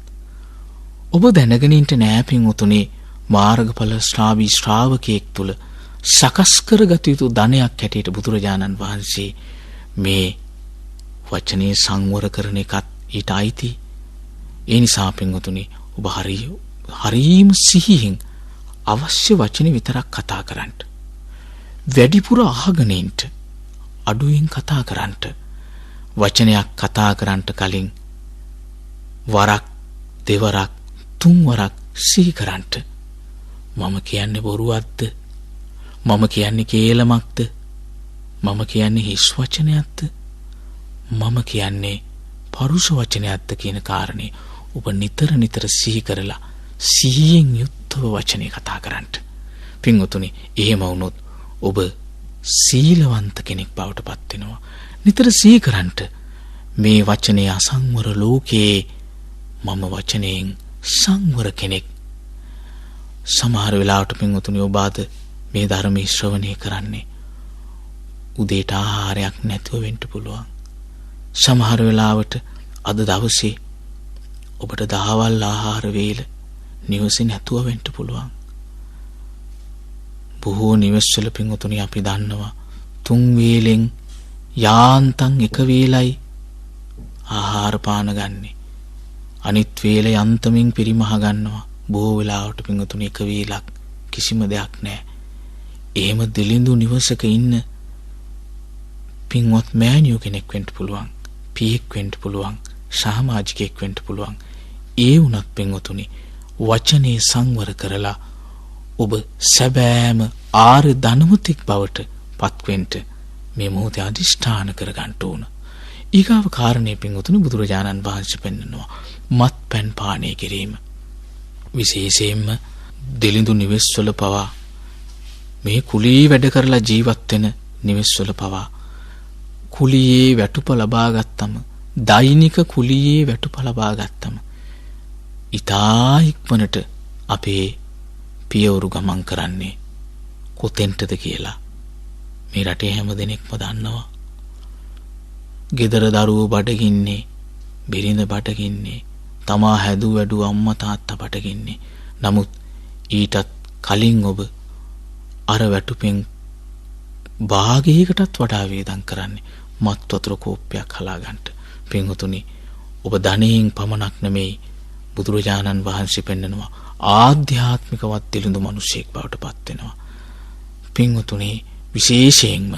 ඔබ දැනගෙන ඉන්න නෑ පින්වතුනි මාර්ගඵල ශ්‍රාවී ශ්‍රාවකයෙක් තුල සකස් කරගත යුතු ධනයක් හැටියට බුදුරජාණන් වහන්සේ මේ වචනේ සංවර කරන එකත් ඊට අයිති. ඒ නිසා පින්වතුනි ඔබ හරීම සිහියෙන් අවශ්‍ය වචනේ විතරක් කතා කරන්න. වැඩිපුර අහගෙන ඉන්න. අඩුවෙන් කතා කරන්න. වචනයක් කතා කරන්නට කලින් වරක් දෙවරක් තුන්වරක් සිහි කරන්න. මම කියන්නේ බොරුවක්ද? මම කියන්නේ කේලමක්ද? මම කියන්නේ හිස් වචනයක්ද? මම කියන්නේ පරුෂ වචනයක්ද කියන කාරණේ ඔබ නිතර නිතර සිහි කරලා සිහියෙන් යුක්තව වචනේ කතා කරන්න. පින්වතුනි එහෙම වුණොත් ඔබ සීලවන්ත කෙනෙක් බවට පත් වෙනවා. නිතර සිහි කරන්න මේ වචනේ අසංවර ලෝකයේ මම වචනයෙන් සංවර කෙනෙක්. සමහර වෙලාවට පින්වතුනි ඔබ අද මේ ධර්මයේ ශ්‍රවණය කරන්නේ උදේට ආහාරයක් නැතුව වෙන්න පුළුවන්. සමහර වෙලාවට අද දවසේ ඔබට දහවල් ආහාර වේල නිවසේ නැතුව වෙන්න පුළුවන්. බොහෝ නිවෙස්වල පින්වතුනි අපි දන්නවා 3 වේලෙන් යාන්තම් 1 වේලයි ආහාර පාන ගන්නෙ. අනිත් වේල යන්තමින් පරිමහ ගන්නවා. බොහෝ වෙලාවට පින්වතුනි 1 වේලක් කිසිම දෙයක් නැහැ. එහෙම දිලිඳු නිවසක ඉන්න පින්වත් මෑණියෝ කෙනෙක් වෙන්න පුළුවන්. පියෙක් වෙන්න පුළුවන්. සමාජිකයෙක් වෙන්න පුළුවන්. ඒ වුණත් පින්වතුනි වචනේ සංවර කරලා ඔබ සැබෑම ආර්ය ධනවතෙක් බවට පත්වෙන්න මේ මොහොතේ අදිෂ්ඨාන කරගන්න ඕන. ඊගාව කාරණේ පින්වතුනි බුදුරජාණන් වහන්සේ පෙන්නනවා මත්පැන් පානය කිරීම. විශේෂයෙන්ම දෙලිඳු නිවෙස්වල පවා මේ කුලී වැඩ කරලා ජීවත් වෙන නිවෙස්වල පවා කුලියේ වැටුප ලබා ගත්තම දෛනික කුලියේ වැටුප ලබා ගත්තම ඉතා ඉක්මනට අපේ පියවරු ගමන් කරන්නේ කොතෙන්ටද කියලා මේ රටේ හැම දෙනෙක්ම දන්නවා. ගෙදර දරුවෝ බඩගින්නේ, බිරිඳ බඩගින්නේ, තමා හැදූ වැඩූ අම්මා තාත්තා බඩගින්නේ. නමුත් ඊටත් කලින් ඔබ අර වැටුපෙන් භාගයකටත් වඩා වේදම් කරන්නේ මත් වතුර කෝප්පයක් හලා ගන්නට. පින්වතුනි ඔබ ධනයෙන් පමණක් නෙමෙයි බුදුරජාණන් වහන්සේ පෙන්නනවා ආධ්‍යාත්මිකවත් දිලිඳු මිනිසෙක් බවට පත් වෙනවා. පින්වතුනි විශේෂයෙන්ම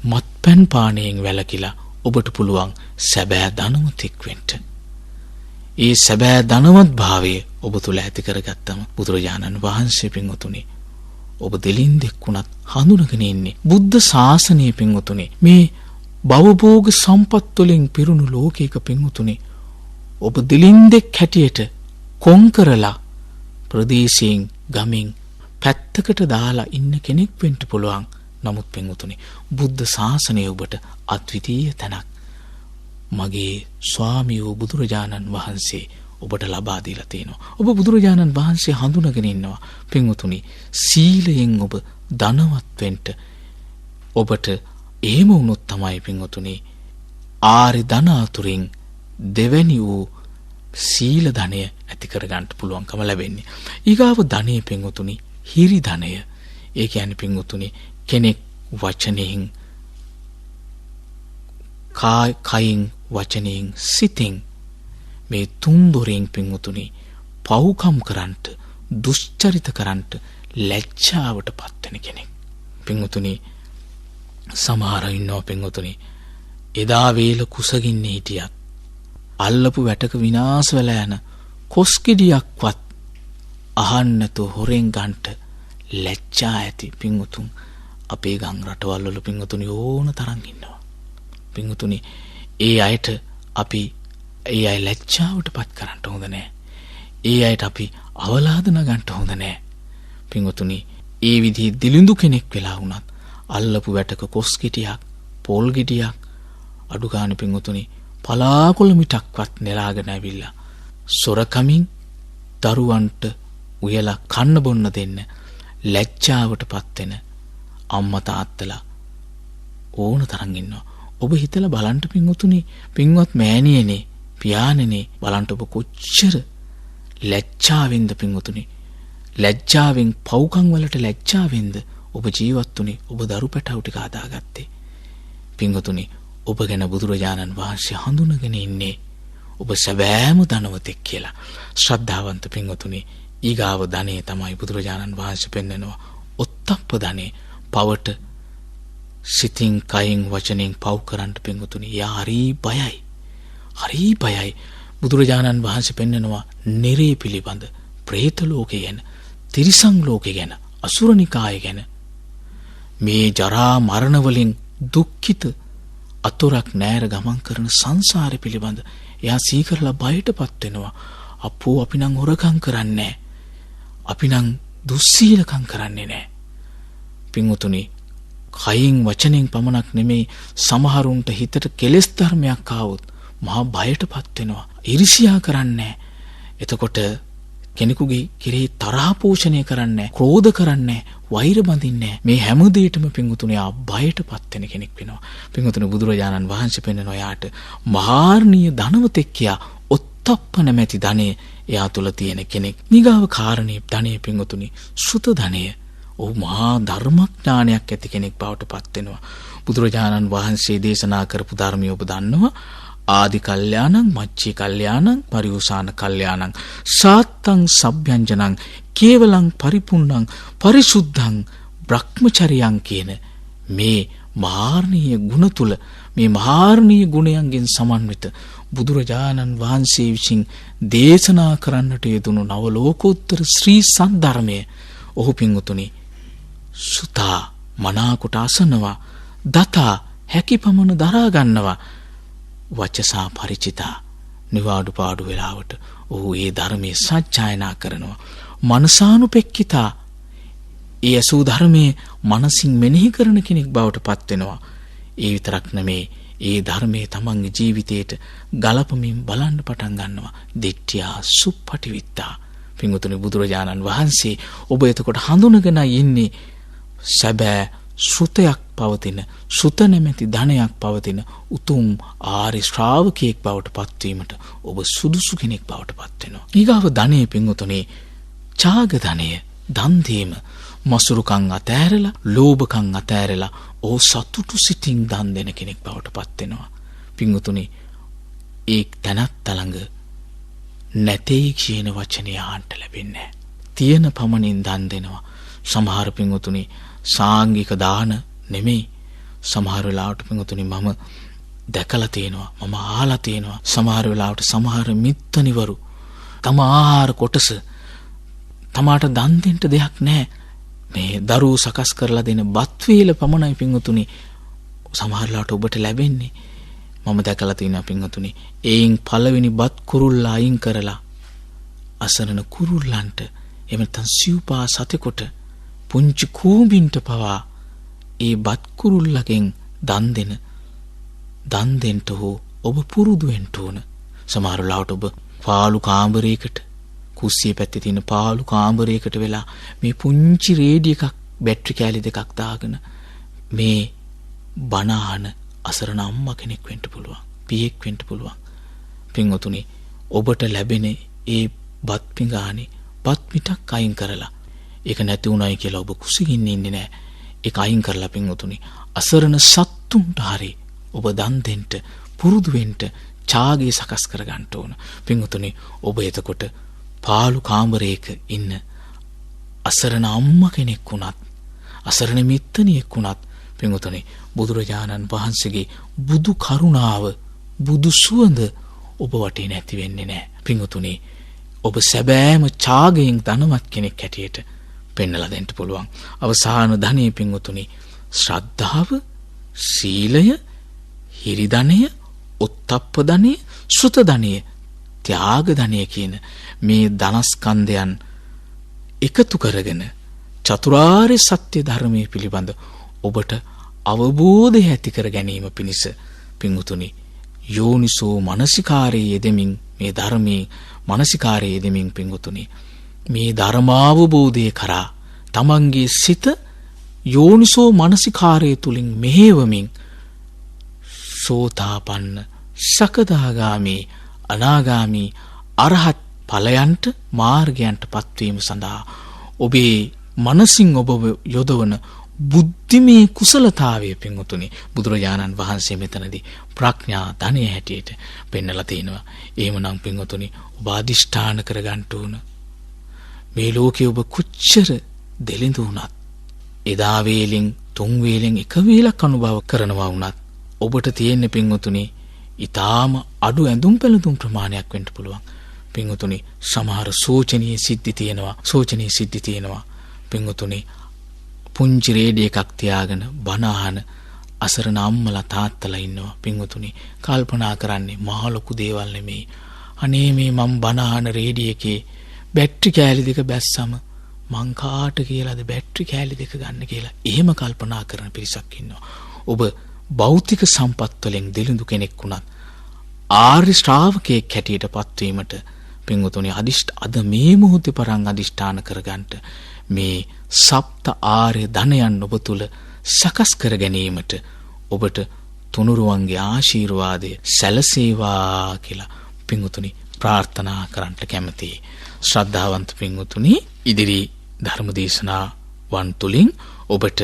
මත්පැන් පානයෙන් වැළකීලා ඔබට පුළුවන් සැබෑ ධනවතෙක් වෙන්න. ඒ සැබෑ ධනවත් භාවය ඔබ තුල ඇති කරගත්තම බුදුරජාණන් වහන්සේ පින්වතුනි ඔබ දෙලින්දෙක් වුණත් හඳුනගෙන ඉන්නේ බුද්ධ ශාසනය පින්වතුනි මේ භවභෝග සම්පත් වලින් පිරුණු ලෝකයක පින්වතුනි ඔබ දෙලින්දෙක් හැටියට කොන් කරලා ප්‍රදේශයෙන් ගමින් පැත්තකට දාලා ඉන්න කෙනෙක් වෙන්න පුළුවන්. නමුත් පින්වතුනි බුද්ධ ශාසනය ඔබට අද්විතීය තැනක් මගේ ස්වාමී වූ බුදුරජාණන් වහන්සේ ඔබට ලබා දීලා තියෙනවා. ඔබ බුදුරජාණන් වහන්සේ හඳුනගෙන ඉන්නවා. පින්වතුනි සීලයෙන් ඔබ ධනවත් වෙන්න ඔබට එහෙම වුණොත් තමයි පින්වතුනි ආරි ධන අතුරින් දෙවැනි වූ සීල ධනය ඇති කර ගන්න පුළුවන්කම ලැබෙන්නේ. ඊගාව ධනය පින්වතුනි හිරි ධනය. ඒ කියන්නේ පින්වතුනි කෙනෙක් වචනයෙන් කයින් වචනයෙන් සිතින් මේ තුන් දොරෙන් පින්වතුනි පව්කම් කරන්ට දුෂ්චරිත කරන්ට ලැජ්ජාවට පත් වෙන කෙනෙක්. පින්වතුනි සමහර ඉන්නවා පින්වතුනි එදා වේල කුසගින්නේ හිටියත් අල්ලපු වැටක විනාශ වෙලා යන කොස්කිඩියක්වත් අහන්න නැතුව හොරෙන් ගන්නට ලැජ්ජා ඇති පින්වතුන් අපේ ගම් රටවල් වල පින්වතුනි ඕන තරම් ඉන්නවා. පිංගුතුනි ඒ අයට අපි ඒ අය ලැජ්ජාවට පත් කරන්න හොඳ නැහැ. ඒ අයට අපි අවලාදන ගන්න හොඳ නැහැ. පිංගුතුනි ඒ විදිහේ දිලිඳු කෙනෙක් වෙලා වුණත් අල්ලපු වැටක කොස් ගෙඩියක්, පොල් ගෙඩියක් අඩු ගන්න පිංගුතුනි පලාකොළ මිටක්වත් නෙලාගෙන ඇවිල්ලා සොරකමින් දරුවන්ට උයලා කන්න බොන්න දෙන්න ලැජ්ජාවටපත් වෙන අම්මා තාත්තලා ඕන තරම් ඉන්නවා. ඔබ හිතලා බලන්න පිංගුතුනි, පින්වත් මෑණියනේ, පියාණනේ බලන්න ඔබ කොච්චර ලැජ්ජාවෙන්ද පිංගුතුනි. ලැජ්ජාවෙන් පව්කම් වලට ලැජ්ජාවෙන්ද ඔබ ජීවත් වුනේ, ඔබ දරු පැටවු ටික හදාගත්තේ. පිංගුතුනි ඔබ ගැන බුදුරජාණන් වහන්සේ හඳුනගෙන ඉන්නේ ඔබ සැබෑම ධනවතෙක් කියලා. ශ්‍රද්ධාවන්ත පිංගුතුනි ඊගාව ධනෙ තමයි බුදුරජාණන් වහන්සේ පෙන්නනවා ඔත්තප්ප ධනෙ. පවට සිතින් කයින් වචනෙන් පව් කරන්න පිංගුතුනි යා හරි බයයි. හරි බයයි. බුදුරජාණන් වහන්සේ පෙන්නනවා නිරේ පිළිබඳ, പ്രേත ලෝකය ගැන, තිරිසන් ලෝකය ගැන, අසුරනිකාය ගැන. මේ ජරා මරණ වලින් දුක්ඛිත අතුරක් නෑර ගමන් කරන සංසාරය පිළිබඳ එයා සීකරලා බයටපත් වෙනවා. අපෝ අපි නම් හොරකම් කරන්නේ නෑ. අපි නම් දුස්සීලකම් කරන්නේ නෑ. පින්වතුනි කයින් වචනෙන් පමණක් නෙමෙයි සමහරුන්ට හිතට කෙලෙස් ධර්මයක් ආවොත් මහා බයටපත් වෙනවා. ඊර්ෂ්‍යා කරන්නේ. එතකොට කෙනෙකුගේ කෙරෙහි තරහ පෝෂණය කරන්නේ, ක්‍රෝධ කරන්නේ, වෛර බඳින්නේ. මේ හැම දෙයකම පින්වතුනි ආ බයටපත් වෙන කෙනෙක් වෙනවා. පින්වතුනි බුදුරජාණන් වහන්සේ පෙන්වනවා යාට මහාර්ණීය ධනවතෙක් කියා ඔත්තප්ප නැමැති ධනෙ එයා තුල තියෙන කෙනෙක්. නිගාව කාරණේ ධනෙ පින්වතුනි සුත ධනෙ. ඔහු මහා ධර්මඥානයක් ඇති කෙනෙක් බවට පත් වෙනවා. බුදුරජාණන් වහන්සේ දේශනා කරපු ධර්මිය ඔබ දන්නවා. ආදි කල්යාණං, මච්චි කල්යාණං, පරිඋසాన කල්යාණං, සාත්තං සබ්යංජනං, කේවලං පරිපුන්නං, පරිසුද්ධං බ්‍රහ්මචර්යං කියන මේ මහාර්ණීය ගුණ තුල, මේ මහාර්ණීය ගුණයන්ගෙන් සමන්විත බුදුරජාණන් වහන්සේ විසින් දේශනා කරන්නට යෙදුණු නව ලෝකෝත්තර ශ්‍රී සද්ධර්මය ඔහු පින්වතුනි සුතා මනාකොට අසනවා, දතා හැකිපමණ දරා ගන්නවා, වචසා පරිචිතා නිවාඩු පාඩු වෙලාවට ඔහු ඒ ධර්මයේ සත්‍යයනා කරනවා. මනසානුපෙක්කිතා ඒ අසු ධර්මයේ මනසින් මෙනෙහි කරන කෙනෙක් බවට පත් වෙනවා. ඒ විතරක් නෙමේ ඒ ධර්මයේ තමන්ගේ ජීවිතයට ගලපමින් බලන්න පටන් ගන්නවා. දිට්ඨියා සුප්පටිවිත්තා. පින්වතුනි බුදුරජාණන් වහන්සේ ඔබ එතකොට හඳුනගෙන ඉන්නේ සැබෑ ශ්‍රුතයක් පවතින, ශ්‍රුත නැමැති ධනයක් පවතින උතුම් ආර්ය ශ්‍රාවකයෙක් බවට පත්වීමට ඔබ සුදුසු කෙනෙක් බවට පත් වෙනවා. ඊගාව ධනෙ පින්වතුනි ඡාග ධනය, දන් දීම. මසුරුකම් අතෑරලා, ලෝභකම් අතෑරලා ඔහු සතුටු සිතින් දන් දෙන කෙනෙක් බවට පත් වෙනවා. පින්වතුනි ඒ තනත් ළඟ නැtei කියන වචනේ අහන්න ලැබෙන්නේ නැහැ. තියෙන පමණින් දන් දෙනවා. සමහර පින්වතුනි සාංගික දාන නෙමෙයි. සමහර වෙලාවට පින්වතුනි මම දැකලා තියෙනවා, මම අහලා තියෙනවා. සමහර වෙලාවට සමහර මිත්තනිවරු තම ආහාර කොටස තමාට දන් දෙන්න දෙයක් නැහැ. මේ දරුවෝ සකස් කරලා දෙන බත් වේල පමණයි පින්වතුනි සමහර වෙලාවට ඔබට ලැබෙන්නේ. මම දැකලා තියෙනවා පින්වතුනි ඒයින් පළවෙනි බත් කුරුල්ල අයින් කරලා අසරණ කුරුල්ලන්ට එහෙම නැත්නම් සිව්පා සතෙකුට පුංචි කූඹින්ට පවා ඒ බත් කුරුල්ලගෙන් දන් දෙන්න හෝ ඔබ පුරුදු වෙන්න ඕන. සමහර වෙලාවට ඔබ පාළු කාමරයකට, කුස්සිය පැත්තේ තියෙන පාළු කාමරයකට වෙලා මේ පුංචි රේඩිය එකක්, බැටරි කෑලි දෙකක් දාගෙන මේ බණ අහන අසරණ අම්මා කෙනෙක් වෙන්න පුළුවන්, පියෙක් වෙන්න පුළුවන්. පින්වතුනි ඔබට ලැබෙන ඒ බත් පිඟානේ බත් මිටක් අයින් කරලා, ඒක නැති උනායි කියලා ඔබ කුසිගින්න ඉන්නේ නැහැ. ඒක අයින් කරලා පින්වතුනි අසරණ සත්තුන්ට හරි ඔබ දන් දෙන්න පුරුදු වෙන්න ඡාගේ සකස් කර ගන්න ඕන. පින්වතුනි ඔබ එතකොට පාළු කාමරයක ඉන්න අසරණ අම්මා කෙනෙක් වුණත්, අසරණ මිත්තණියෙක් වුණත් පින්වතුනි බුදුරජාණන් වහන්සේගේ බුදු කරුණාව, බුදු සුවඳ ඔබ වටේ නැති වෙන්නේ නැහැ. පින්වතුනි ඔබ සැබෑම ඡාගයෙන් ධනවත් කෙනෙක් හැටියට පෙන්වලා දෙන්න පුළුවන්. අවසාන ධනෙ පින්වතුනි ශ්‍රද්ධාව, සීලය, හිරි ධනය, උත්තප්ප ධනය, ශ්‍රුත ධනය, ත්‍යාග ධනය කියන මේ ධනස්කන්ධයන් එකතු කරගෙන චතුරාර්ය සත්‍ය ධර්මයේ පිළිබඳ ඔබට අවබෝධය ඇති කර ගැනීම පිණිස පින්වතුනි යෝනිසෝ මනසිකාරයේ යෙදෙමින් මේ ධර්මයේ මනසිකාරයේ යෙදෙමින් පින්වතුනි මේ ධර්මාවබෝධය කරා තමන්ගේ සිත යෝනිසෝ මනසිකාරයේ තුලින් මෙහෙවමින් සෝතාපන්න සකදාගාමී අනාගාමී අරහත් ඵලයන්ට මාර්ගයන්ට පත්වීම සඳහා ඔබේ මනසින් ඔබ යොදවන බුද්ධිමේ කුසලතාවය පින්වතුනි බුදුරජාණන් වහන්සේ මෙතනදී ප්‍රඥා ධනය හැටියට පෙන්වලා තිනවා. එහෙමනම් පින්වතුනි ඔබ අදිෂ්ඨාන කරගන්න ඕන. මේ ලෝකේ ඔබ කොච්චර දෙලිඳු වුණත් එදා වේලෙන් තුන් වේලෙන් එක වේලක් අනුභව කරනවා වුණත් ඔබට තියෙන පින්වතුනි ඊටාම අඩු ඇඳුම් පැළඳුම් ප්‍රමාණයක් වෙන්න පුළුවන්. පින්වතුනි සමහර සෝචනීය සිද්ධි තියෙනවා. පින්වතුනි පුංචි රේඩිය එකක් තියාගෙන බණ අහන අසරණ අම්මලා තාත්තලා ඉන්නවා. පින්වතුනි කල්පනා කරන්නේ මහ ලොකු දේවල් නෙමෙයි. අනේ මේ මම බණ අහන රේඩිය එකේ බැටරි කෑලි දෙක බැස්සම මං කාට කියලාද බැටරි කෑලි දෙක ගන්න කියලා එහෙම කල්පනා කරන පිරිසක් ඉන්නවා. ඔබ භෞතික සම්පත් වලින් දෙලිඳු කෙනෙක් වුණත් ආර්ය ශ්‍රාවකයෙක් හැටියට පත්වීමට පින්වතුනි අද මේ මොහොතේ පරං අදිෂ්ඨාන කරගන්න මේ සප්ත ආර්ය ධනයන් ඔබ තුල සකස් කර ගැනීමට ඔබට තුනුරුවන්ගේ ආශිර්වාදය සැලසේවා කියලා පින්වතුනි ප්‍රාර්ථනා කරන්නට කැමැතියි. ශ්‍රද්ධාවන්ත පින්වතුනි ඉදිරි ධර්ම දේශනාවන් තුලින් ඔබට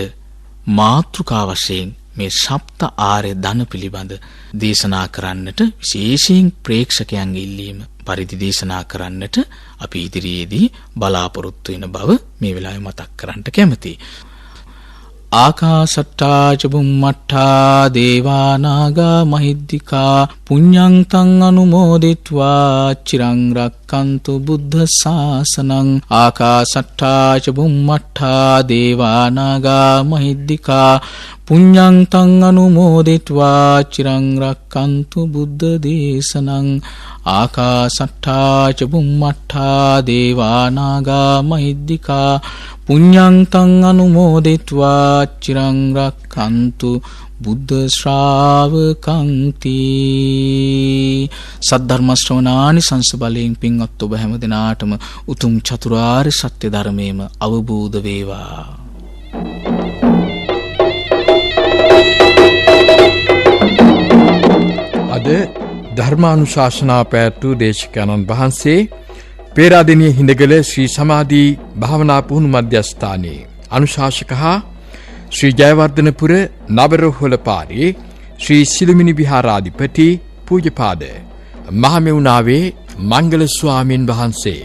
මාතෘකා වශයෙන් මේ සප්ත ආර්ය ධන පිළිබඳ දේශනා කරන්නට විශේෂයෙන් ප්‍රේක්ෂකයන්ගේ ඉල්ලීම පරිදි දේශනා කරන්නට අපි ඉදිරියේදී බලාපොරොත්තු වෙන බව මේ වෙලාවේ මතක් කරන්නට කැමතියි. ආකාසට්ටා ච බුම්මට්ටා දේවා නාග මහිද්దికා පුඤ්ඤං තං අනුමෝදිත්වා චිරං රක්칸තු බුද්ධ ශාසනං. ආකාසට්ටා ච බුම්මට්ටා දේවා නාග මහිද්దికා පුඤ්ඤං තං අනුමෝදිත්වා චිරං රක්칸තු බුද්ධ දේශනං. ආකාසට්ටා ච බුම්මට්ටා දේවා නාග මහිද්దికා පුඤ්ඤං තං අනුමෝදිත්වා චිරං රක්칸තු බුද්ධ ශ්‍රාවකං තී. සද්ධර්ම ශ්‍රවණානි සංස බලයෙන් පින්වත් ඔබ හැම දිනාටම උතුම් චතුරාර්ය සත්‍ය ධර්මයේම අවබෝධ වේවා. අද ධර්මානුශාසනා පැවැත්වූ දේශකයන්න් වහන්සේ පේරාදෙණිය හිඳගල ශ්‍රී සමාධි භාවනා පුහුණු මධ්‍යස්ථානයේ අනුශාසක හා ශ්‍රී ජයවර්ධනපුර නවරෝහල පාරේ ශ්‍රී සිළුමිණි විහාරාධිපති පූජ්‍යපාද මහමෙවුනාවේ මංගල ස්වාමීන් වහන්සේ